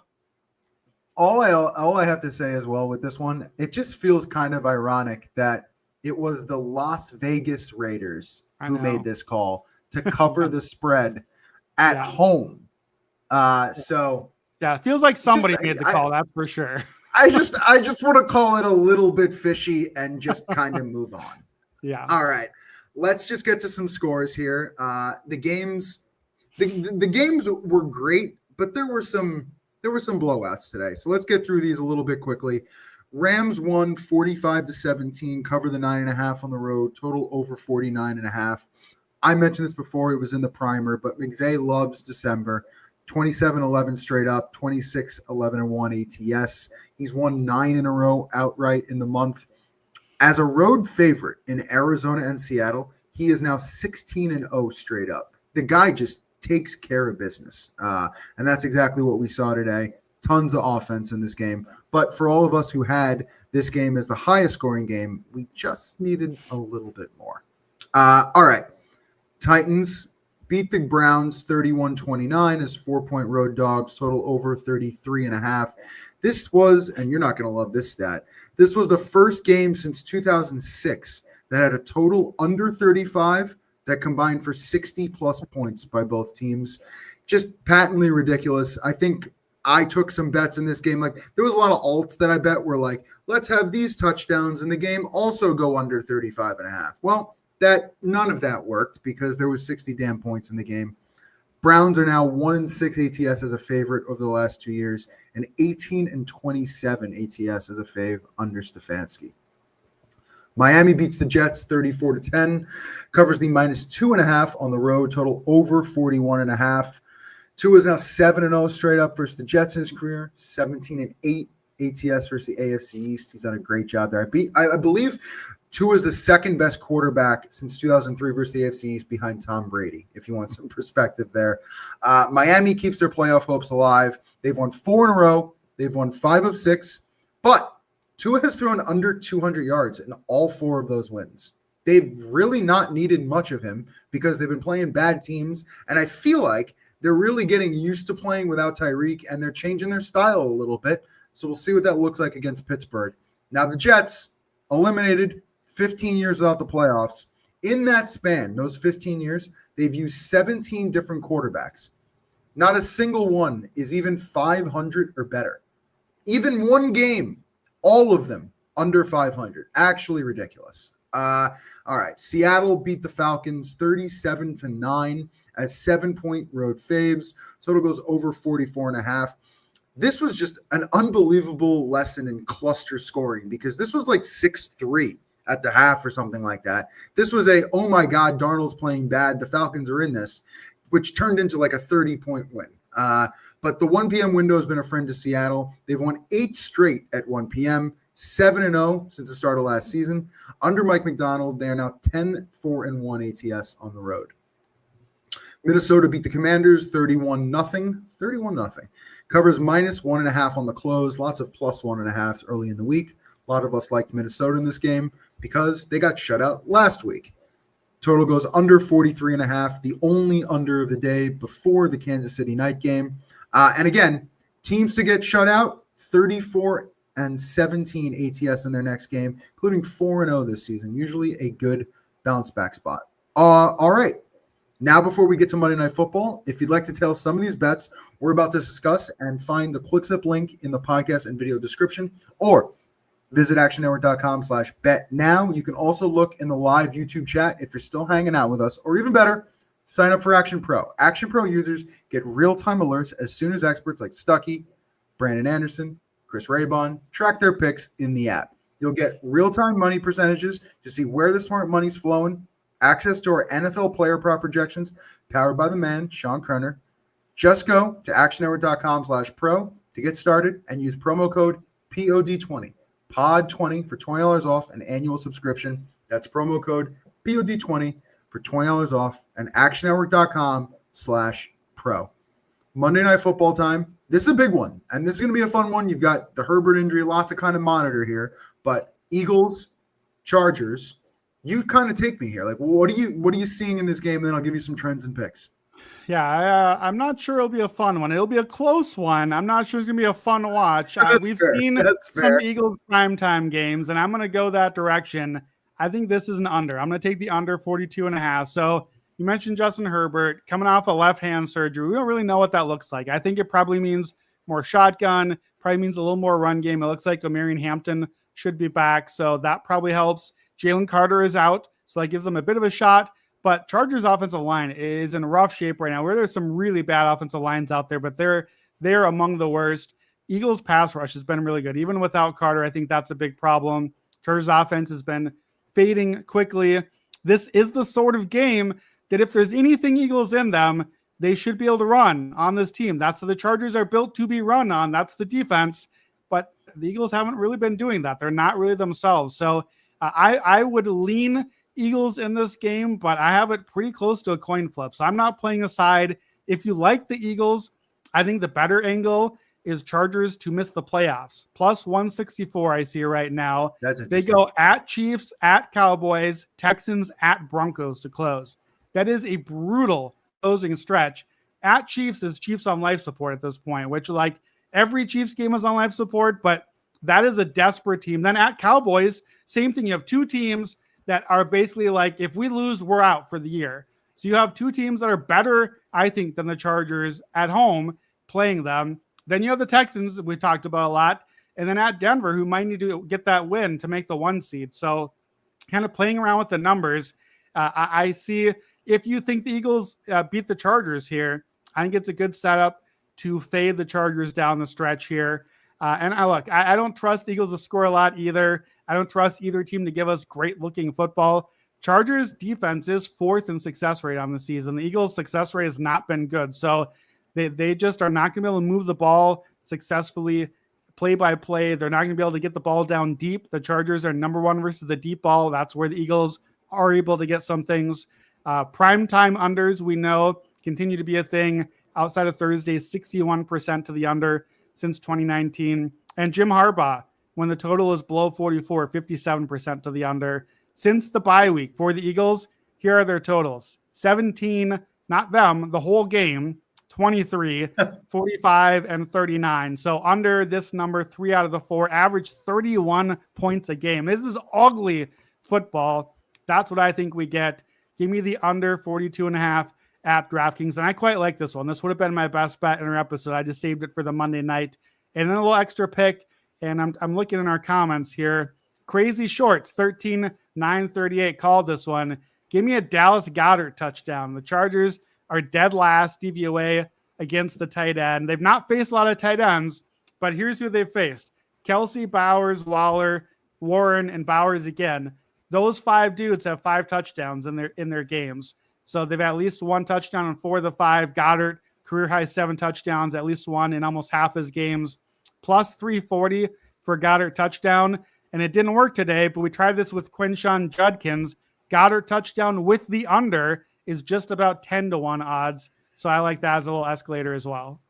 S1: all I have to say as well with this one, it just feels kind of ironic that it was the Las Vegas Raiders who made this call to cover the spread at home. So
S2: yeah, it feels like somebody made the call. That's for sure.
S1: I just want to call it a little bit fishy and just kind of move on.
S2: Yeah.
S1: All right. Let's just get to some scores here. The games were great, but there were some blowouts today. So let's get through these a little bit quickly. Rams won 45-17, cover the 9.5 on the road, total over 49.5. I mentioned this before, it was in the primer, but McVay loves December. 27-11 straight up, 26-11-1 ATS. He's won 9 in a row outright in the month. As a road favorite in Arizona and Seattle, he is now 16-0 straight up. The guy just takes care of business. And that's exactly what we saw today. Tons of offense in this game. But for all of us who had this game as the highest scoring game, we just needed a little bit more. All right. Titans beat the Browns 31-29 as 4-point road dogs, total over 33.5. This was, and you're not going to love this stat, this was the first game since 2006 that had a total under 35 that combined for 60-plus points by both teams. Just patently ridiculous. I think I took some bets in this game. Like, there was a lot of alts that I bet were like, let's have these touchdowns in the game also go under 35.5. Well, none of that worked because there was 60 damn points in the game. Browns are now 1-6 ATS as a favorite over the last 2 years and 18-27 ATS as a fave under Stefanski. Miami beats the Jets 34-10, covers the -2.5 on the road, total over 41.5. Tua is now 7-0 straight up versus the Jets in his career, 17-8 ATS versus the AFC East. He's done a great job there. I believe Tua is the second best quarterback since 2003 versus the AFC East behind Tom Brady, if you want some perspective there. Miami keeps their playoff hopes alive. They've won 4 in a row. They've won 5 of 6. But Tua has thrown under 200 yards in all 4 of those wins. They've really not needed much of him because they've been playing bad teams. And I feel like they're really getting used to playing without Tyreek, and they're changing their style a little bit. So we'll see what that looks like against Pittsburgh. Now, the Jets eliminated 15 years without the playoffs. In that span, those 15 years, they've used 17 different quarterbacks. Not a single one is even 500 or better. Even one game, all of them under 500. Actually ridiculous. All right. Seattle beat the Falcons 37-9 as 7-point road faves. Total goes over 44.5. This was just an unbelievable lesson in cluster scoring because this was like 6-3 at the half or something like that. This was oh my God, Darnold's playing bad. The Falcons are in this, which turned into like a 30-point win. But the 1 p.m. window has been a friend to Seattle. They've won 8 straight at 1 p.m., 7-0 since the start of last season. Under Mike McDonald, they are now 10-4-1 ATS on the road. Minnesota beat the Commanders 31-0. 31-0. Covers -1.5 on the close. Lots of +1.5 early in the week. A lot of us liked Minnesota in this game because they got shut out last week. Total goes under 43.5, the only under of the day before the Kansas City night game. And again, teams to get shut out, 34-17 ATS in their next game, including 4-0 this season. Usually a good bounce back spot. All right. Now, before we get to Monday Night Football, if you'd like to tell some of these bets we're about to discuss and find the ClickSlip link in the podcast and video description, or visit actionnetwork.com/bet now. You can also look in the live YouTube chat if you're still hanging out with us, or even better, sign up for Action Pro. Action Pro users get real-time alerts as soon as experts like Stuckey, Brandon Anderson, Chris Raybon track their picks in the app. You'll get real-time money percentages to see where the smart money's flowing, access to our NFL player prop projections powered by the man, Sean Kerner. Just go to actionnetwork.com/pro to get started and use promo code POD20. POD20 for $20 off an annual subscription. That's promo code POD20 for $20 off and actionnetwork.com/pro. Monday Night Football time. This is a big one, and this is going to be a fun one. You've got the Herbert injury, lots to kind of monitor here, but Eagles, Chargers, you kind of take me here. Like, what are you seeing in this game? And then I'll give you some trends and picks.
S2: Yeah, I'm not sure it'll be a fun one. It'll be a close one. I'm not sure it's going to be a fun watch.
S1: That's
S2: We've
S1: fair.
S2: seen
S1: That's
S2: some
S1: fair.
S2: Eagles primetime games, and I'm going to go that direction. I think this is an under. I'm going to take the under 42 and a half. So you mentioned Justin Herbert coming off a left-hand surgery. We don't really know what that looks like. I think it probably means more shotgun, probably means a little more run game. It looks like Omarion Hampton should be back, so that probably helps. Jalen Carter is out, so that gives them a bit of a shot. But Chargers offensive line is in rough shape right now, where there's some really bad offensive lines out there, but they're among the worst. Eagles pass rush has been really good. Even without Carter, I think that's a big problem. Chargers offense has been fading quickly. This is the sort of game that if there's anything Eagles in them, they should be able to run on this team. That's what the Chargers are built to be run on. That's the defense. But the Eagles haven't really been doing that. They're not really themselves. So I would lean Eagles in this game, but I have it pretty close to a coin flip. So I'm not playing a side. If you like the Eagles, I think the better angle is Chargers to miss the playoffs. Plus 164 I see right now. They go at Chiefs, at Cowboys, Texans, at Broncos to close. That is a brutal closing stretch. At Chiefs is Chiefs on life support at this point, which like every Chiefs game is on life support, but that is a desperate team. Then at Cowboys, same thing. You have two teams that are basically like, if we lose, we're out for the year. So you have two teams that are better, I think, than the Chargers at home playing them. Then you have the Texans, we talked about a lot. And then at Denver, who might need to get that win to make the 1 seed. So kind of playing around with the numbers. I see if you think the Eagles beat the Chargers here, I think it's a good setup to fade the Chargers down the stretch here. And I don't trust the Eagles to score a lot either. I don't trust either team to give us great-looking football. Chargers defense is 4th in success rate on the season. The Eagles' success rate has not been good. So they just are not going to be able to move the ball successfully play by play. They're not going to be able to get the ball down deep. The Chargers are number 1 versus the deep ball. That's where the Eagles are able to get some things. Primetime unders, we know, continue to be a thing. Outside of Thursday, 61% to the under since 2019. And Jim Harbaugh, when the total is below 44, 57% to the under. Since the bye week for the Eagles, here are their totals. 17, not them, the whole game, 23, 45, and 39. So under this number, 3 out of the 4, average 31 points a game. This is ugly football. That's what I think we get. Give me the under 42.5 at DraftKings. And I quite like this one. This would have been my best bet in our episode. I just saved it for the Monday night. And then a little extra pick. And I'm looking in our comments here. Crazy Shorts, 13-938 called this one. Give me a Dallas Goedert touchdown. The Chargers are dead last DVOA against the tight end. They've not faced a lot of tight ends, but here's who they've faced. Kelsey, Bowers, Waller, Warren, and Bowers again. Those 5 dudes have 5 touchdowns in their games. So they've at least 1 touchdown in 4 of the 5. Goddard, career high 7 touchdowns, at least 1 in almost half his games. Plus 340 for Goddard touchdown. And it didn't work today, but we tried this with Quinshon Judkins. Goddard touchdown with the under is just about 10-1 odds. So I like that as a little escalator as well.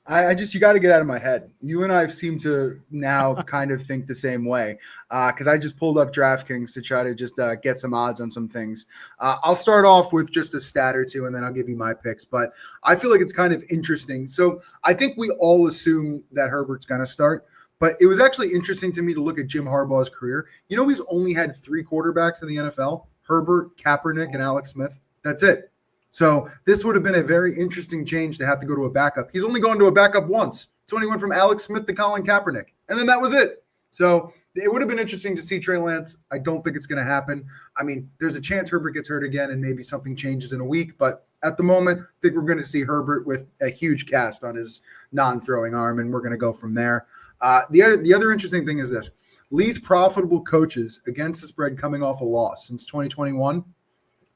S1: You got to get out of my head. You and I seem to now kind of think the same way because I just pulled up DraftKings to try to just get some odds on some things. I'll start off with just a stat or two, and then I'll give you my picks. But I feel like it's kind of interesting. So I think we all assume that Herbert's going to start. But it was actually interesting to me to look at Jim Harbaugh's career. You know, he's only had 3 quarterbacks in the NFL, Herbert, Kaepernick, and Alex Smith. That's it. So this would have been a very interesting change to have to go to a backup. He's only gone to a backup once. It's when he went from Alex Smith to Colin Kaepernick. And then that was it. So it would have been interesting to see Trey Lance. I don't think it's going to happen. I mean, there's a chance Herbert gets hurt again and maybe something changes in a week. But at the moment, I think we're going to see Herbert with a huge cast on his non-throwing arm, and we're going to go from there. The other interesting thing is this. Least profitable coaches against the spread coming off a loss since 2021.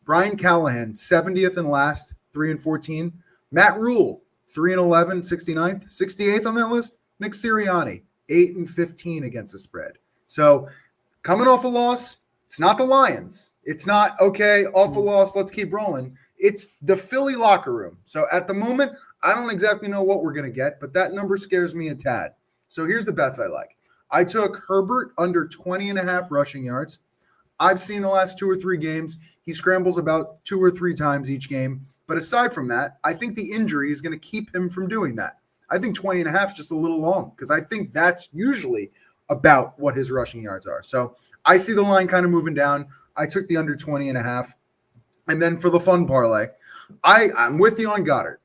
S1: Brian Callahan, 70th and last, 3-14. Matt Rule, 3-11, 69th. 68th on that list, Nick Sirianni, 8-15 against the spread. So coming off a loss, it's not the Lions. It's not, okay, off a loss, let's keep rolling. It's the Philly locker room. So at the moment, I don't exactly know what we're going to get, but that number scares me a tad. So here's the bets I like. I took Herbert under 20.5 rushing yards. I've seen the last 2 or 3 games. He scrambles about 2 or 3 times each game. But aside from that, I think the injury is going to keep him from doing that. I think 20.5 is just a little long because I think that's usually about what his rushing yards are. So I see the line kind of moving down. I took the under 20.5. And then for the fun parlay, I'm with you on Goddard.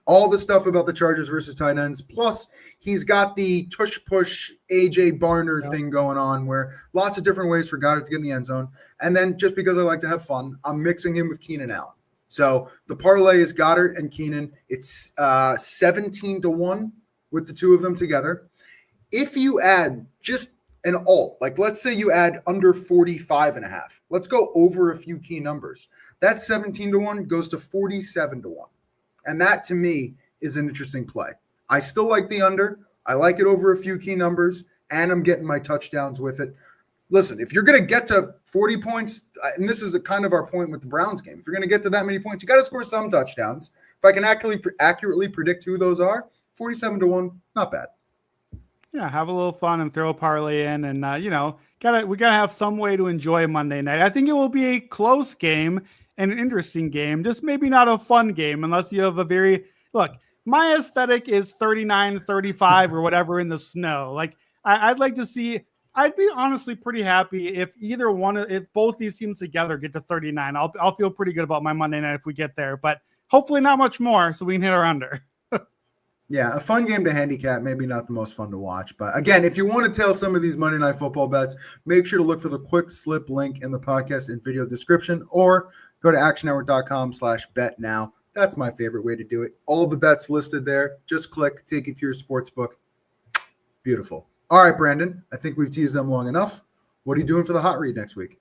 S1: All the stuff about the Chargers versus tight ends. Plus, he's got the tush-push AJ Barner thing going on where lots of different ways for Goddard to get in the end zone. And then just because I like to have fun, I'm mixing him with Keenan Allen. So the parlay is Goddard and Keenan. It's 17-1 with the two of them together. If you add just an alt, like let's say you add under 45.5, let's go over a few key numbers. That 17-1 goes to 47-1. And that to me is an interesting play. I still like the under. I like it over a few key numbers, and I'm getting my touchdowns with it. Listen, if you're going to get to 40 points, and this is kind of our point with the Browns game, if you're going to get to that many points, you got to score some touchdowns. If I can accurately predict who those are, 47-1, not bad.
S2: Yeah, have a little fun and throw a parlay in, and we gotta have some way to enjoy Monday night. I think it will be a close game and an interesting game, just maybe not a fun game unless you have look. My aesthetic is 39-35 or whatever in the snow. Like I'd like to see. I'd be honestly pretty happy if if both these teams together get to 39. I'll feel pretty good about my Monday night if we get there, but hopefully not much more so we can hit our under.
S1: Yeah, a fun game to handicap, maybe not the most fun to watch. But again, if you want to tail some of these Monday Night Football bets, make sure to look for the quick slip link in the podcast and video description, or go to actionnetwork.com/bet now. That's my favorite way to do it. All the bets listed there. Just click, take you to your sports book. Beautiful. All right, Brandon, I think we've teased them long enough. What are you doing for the hot read next week?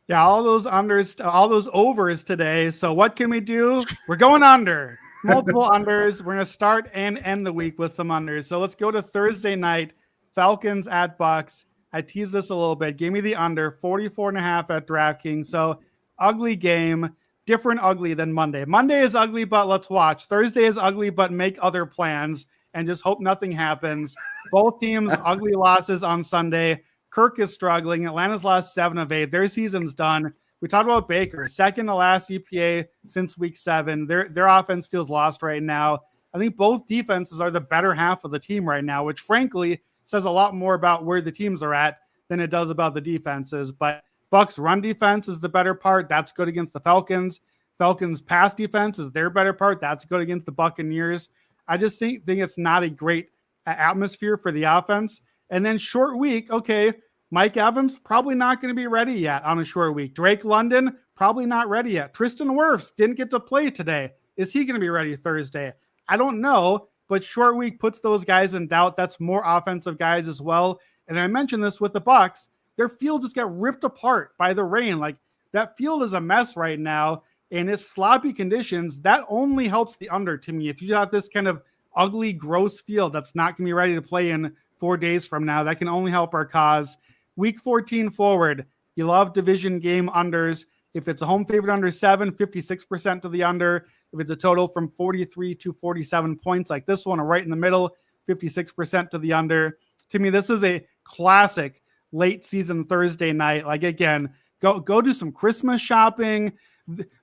S2: Yeah, all those overs today. So what can we do? We're going under. Multiple unders. We're going to start and end the week with some unders. So let's go to Thursday night. Falcons at Bucks. I teased this a little bit. Give me the under 44.5 at DraftKings. So ugly game, different ugly than Monday. Monday is ugly, but let's watch. Thursday is ugly, but make other plans and just hope nothing happens. Both teams ugly losses on Sunday. Kirk is struggling. Atlanta's lost 7 of 8. Their season's done. We talked about Baker, second to last EPA since week 7. Their offense feels lost right now. I think both defenses are the better half of the team right now, which frankly says a lot more about where the teams are at than it does about the defenses. But Bucks run defense is the better part. That's good against the Falcons. Falcons pass defense is their better part. That's good against the Buccaneers. I just think it's not a great atmosphere for the offense. And then short week, okay, Mike Evans, probably not going to be ready yet on a short week. Drake London, probably not ready yet. Tristan Wirfs didn't get to play today. Is he going to be ready Thursday? I don't know, but short week puts those guys in doubt. That's more offensive guys as well. And I mentioned this with the Bucks. Their field just got ripped apart by the rain. Like, that field is a mess right now, and it's sloppy conditions. That only helps the under to me. If you have this kind of ugly, gross field that's not going to be ready to play in 4 days from now, that can only help our cause. Week 14 forward, you love division game unders. If it's a home favorite under 7, 56% to the under. If it's a total from 43 to 47 points like this one, or right in the middle, 56% to the under. To me, this is a classic late season Thursday night. Like, again, go do some Christmas shopping.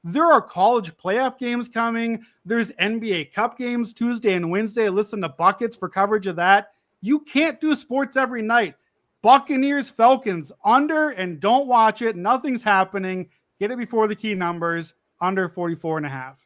S2: There are college playoff games coming. There's NBA Cup games Tuesday and Wednesday. Listen to Buckets for coverage of that. You can't do sports every night. Buccaneers, Falcons, under, and don't watch it. Nothing's happening. Get it before the key numbers, under 44.5.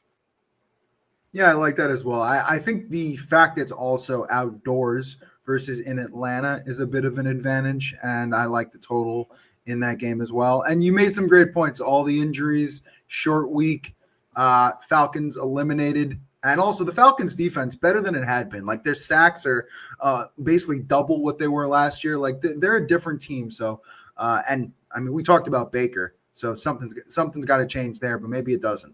S1: Yeah, I like that as well. I think the fact it's also outdoors versus in Atlanta is a bit of an advantage, and I like the total in that game as well. And you made some great points. All the injuries, short week, Falcons eliminated. And also the Falcons defense better than it had been. Like, their sacks are basically double what they were last year. Like, they're a different team. So, and I mean, we talked about Baker, so something's got to change there, but maybe it doesn't.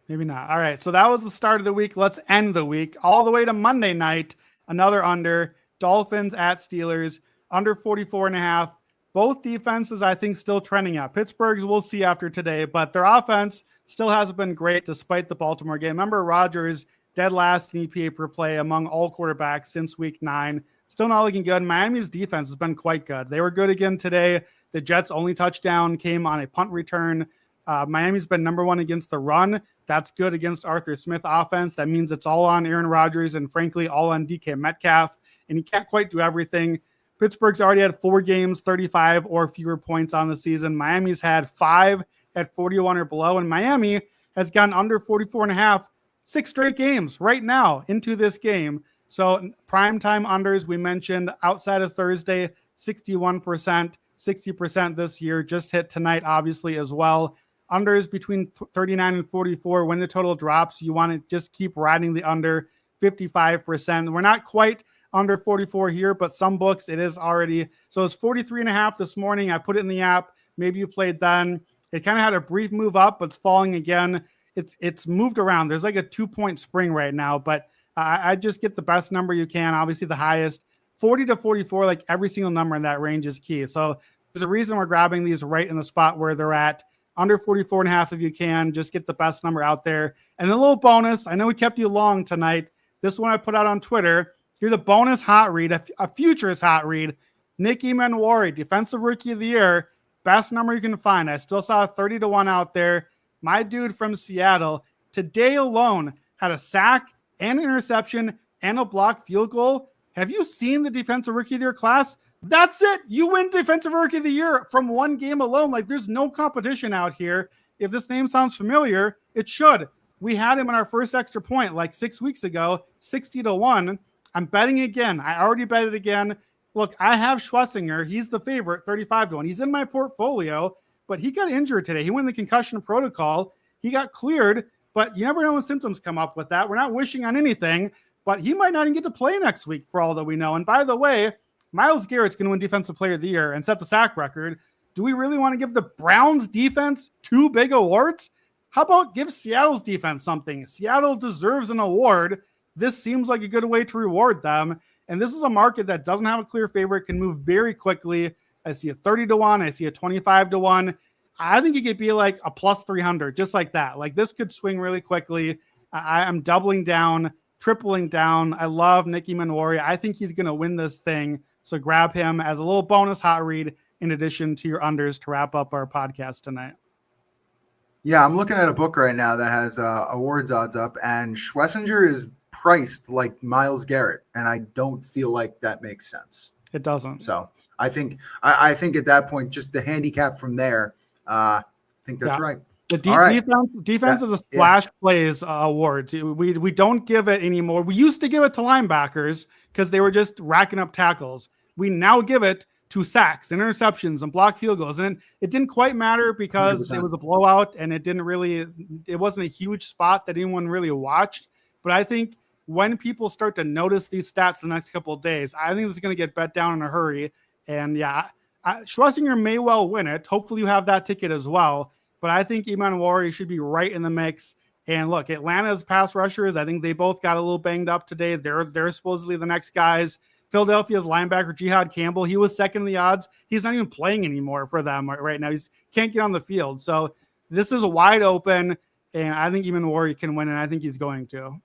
S2: Maybe not. All right. So that was the start of the week. Let's end the week all the way to Monday night. Another under. Dolphins at Steelers, under 44.5. Both defenses, I think, still trending up. Pittsburgh's we'll see after today, but their offense still hasn't been great despite the Baltimore game. Remember, Rodgers dead last in EPA per play among all quarterbacks since week 9. Still not looking good. Miami's defense has been quite good. They were good again today. The Jets' only touchdown came on a punt return. Miami's been number one against the run. That's good against Arthur Smith offense. That means it's all on Aaron Rodgers and frankly all on DK Metcalf. And he can't quite do everything. Pittsburgh's already had 4 games, 35 or fewer points on the season. Miami's had 5 at 41 or below. And Miami has gotten under 44.5 6 straight games right now into this game. So primetime unders, we mentioned outside of Thursday, 61%, 60% this year, just hit tonight, obviously, as well. Unders between 39 and 44. When the total drops, you want to just keep riding the under 55%. We're not quite under 44 here, but some books it is already. So it's 43.5 this morning. I put it in the app. Maybe you played then. It kind of had a brief move up, but it's falling again. It's moved around. There's like a 2-point spring right now, but I just get the best number you can. Obviously the highest. 40 to 44, like every single number in that range is key. So there's a reason we're grabbing these right in the spot where they're at. Under 44.5 if you can. Just get the best number out there. And a little bonus. I know we kept you long tonight. This one I put out on Twitter. Here's a bonus hot read, a futures hot read. Nick Emanwari, Defensive Rookie of the Year. Best number you can find. I still saw a 30 to 1 out there. My dude from Seattle, today alone, had a sack and an interception and a blocked field goal. Have you seen the Defensive Rookie of the Year class? That's it. You win Defensive Rookie of the Year from one game alone. Like, there's no competition out here. If this name sounds familiar, it should. We had him in our first extra point like 6 weeks ago, 60 to 1. I'm betting again. I already bet it again. Look, I have Schlesinger. He's the favorite, 35 to 1. He's in my portfolio, but he got injured today. He went in the concussion protocol. He got cleared, but you never know when symptoms come up with that. We're not wishing on anything, but he might not even get to play next week for all that we know. And by the way, Myles Garrett's going to win Defensive Player of the Year and set the sack record. Do we really want to give the Browns defense 2 big awards? How about give Seattle's defense something? Seattle deserves an award. This seems like a good way to reward them. And this is a market that doesn't have a clear favorite, can move very quickly. I see a 30 to 1. I see a 25 to 1. I think it could be like a plus 300, just like that. Like this could swing really quickly. I'm doubling down, tripling down. I love Nick Emanwari. I think he's going to win this thing. So grab him as a little bonus hot read in addition to your unders to wrap up our podcast tonight.
S1: Yeah, I'm looking at a book right now that has awards odds up, and Schlesinger is priced like Myles Garrett, and I don't feel like that makes sense.
S2: It doesn't.
S1: So I think at that point, just the handicap from there, I think that's right.
S2: The defense is a splash plays award. We don't give it anymore. We used to give it to linebackers because they were just racking up tackles. We now give it to sacks and interceptions and blocked field goals. And it didn't quite matter because 100%. It was a blowout and it wasn't a huge spot that anyone really watched. But I think when people start to notice these stats the next couple of days, I think this is going to get bet down in a hurry. And yeah, Schlesinger may well win it. Hopefully you have that ticket as well. But I think Emanwari should be right in the mix. And look, Atlanta's pass rushers, I think they both got a little banged up today. They're supposedly the next guys. Philadelphia's linebacker, Jihad Campbell, he was second in the odds. He's not even playing anymore for them right now. He can't get on the field. So this is a wide open, and I think Emanwari can win, and I think he's going to.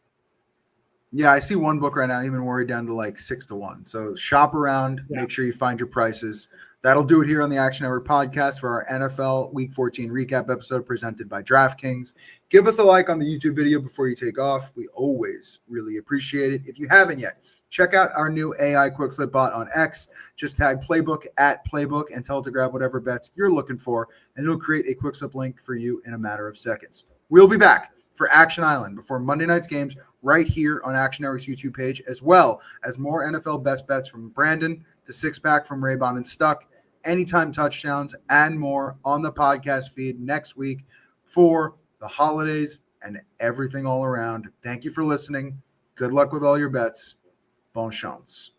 S1: Yeah, I see one book right now, Emanwari down to like 6 to 1. So shop around, Make sure you find your prices. That'll do it here on the Action Network podcast for our NFL Week 14 recap episode presented by DraftKings. Give us a like on the YouTube video before you take off. We always really appreciate it. If you haven't yet, check out our new AI Quick Slip bot on X. Just tag Playbook at Playbook and tell it to grab whatever bets you're looking for, and it'll create a Quick Slip link for you in a matter of seconds. We'll be back for Action Island before Monday night's games right here on Action Network's YouTube page, as well as more NFL best bets from Brandon, the six-pack from Raybon and Stuck, anytime touchdowns, and more on the podcast feed next week for the holidays and everything all around. Thank you for listening. Good luck with all your bets. Bon chance.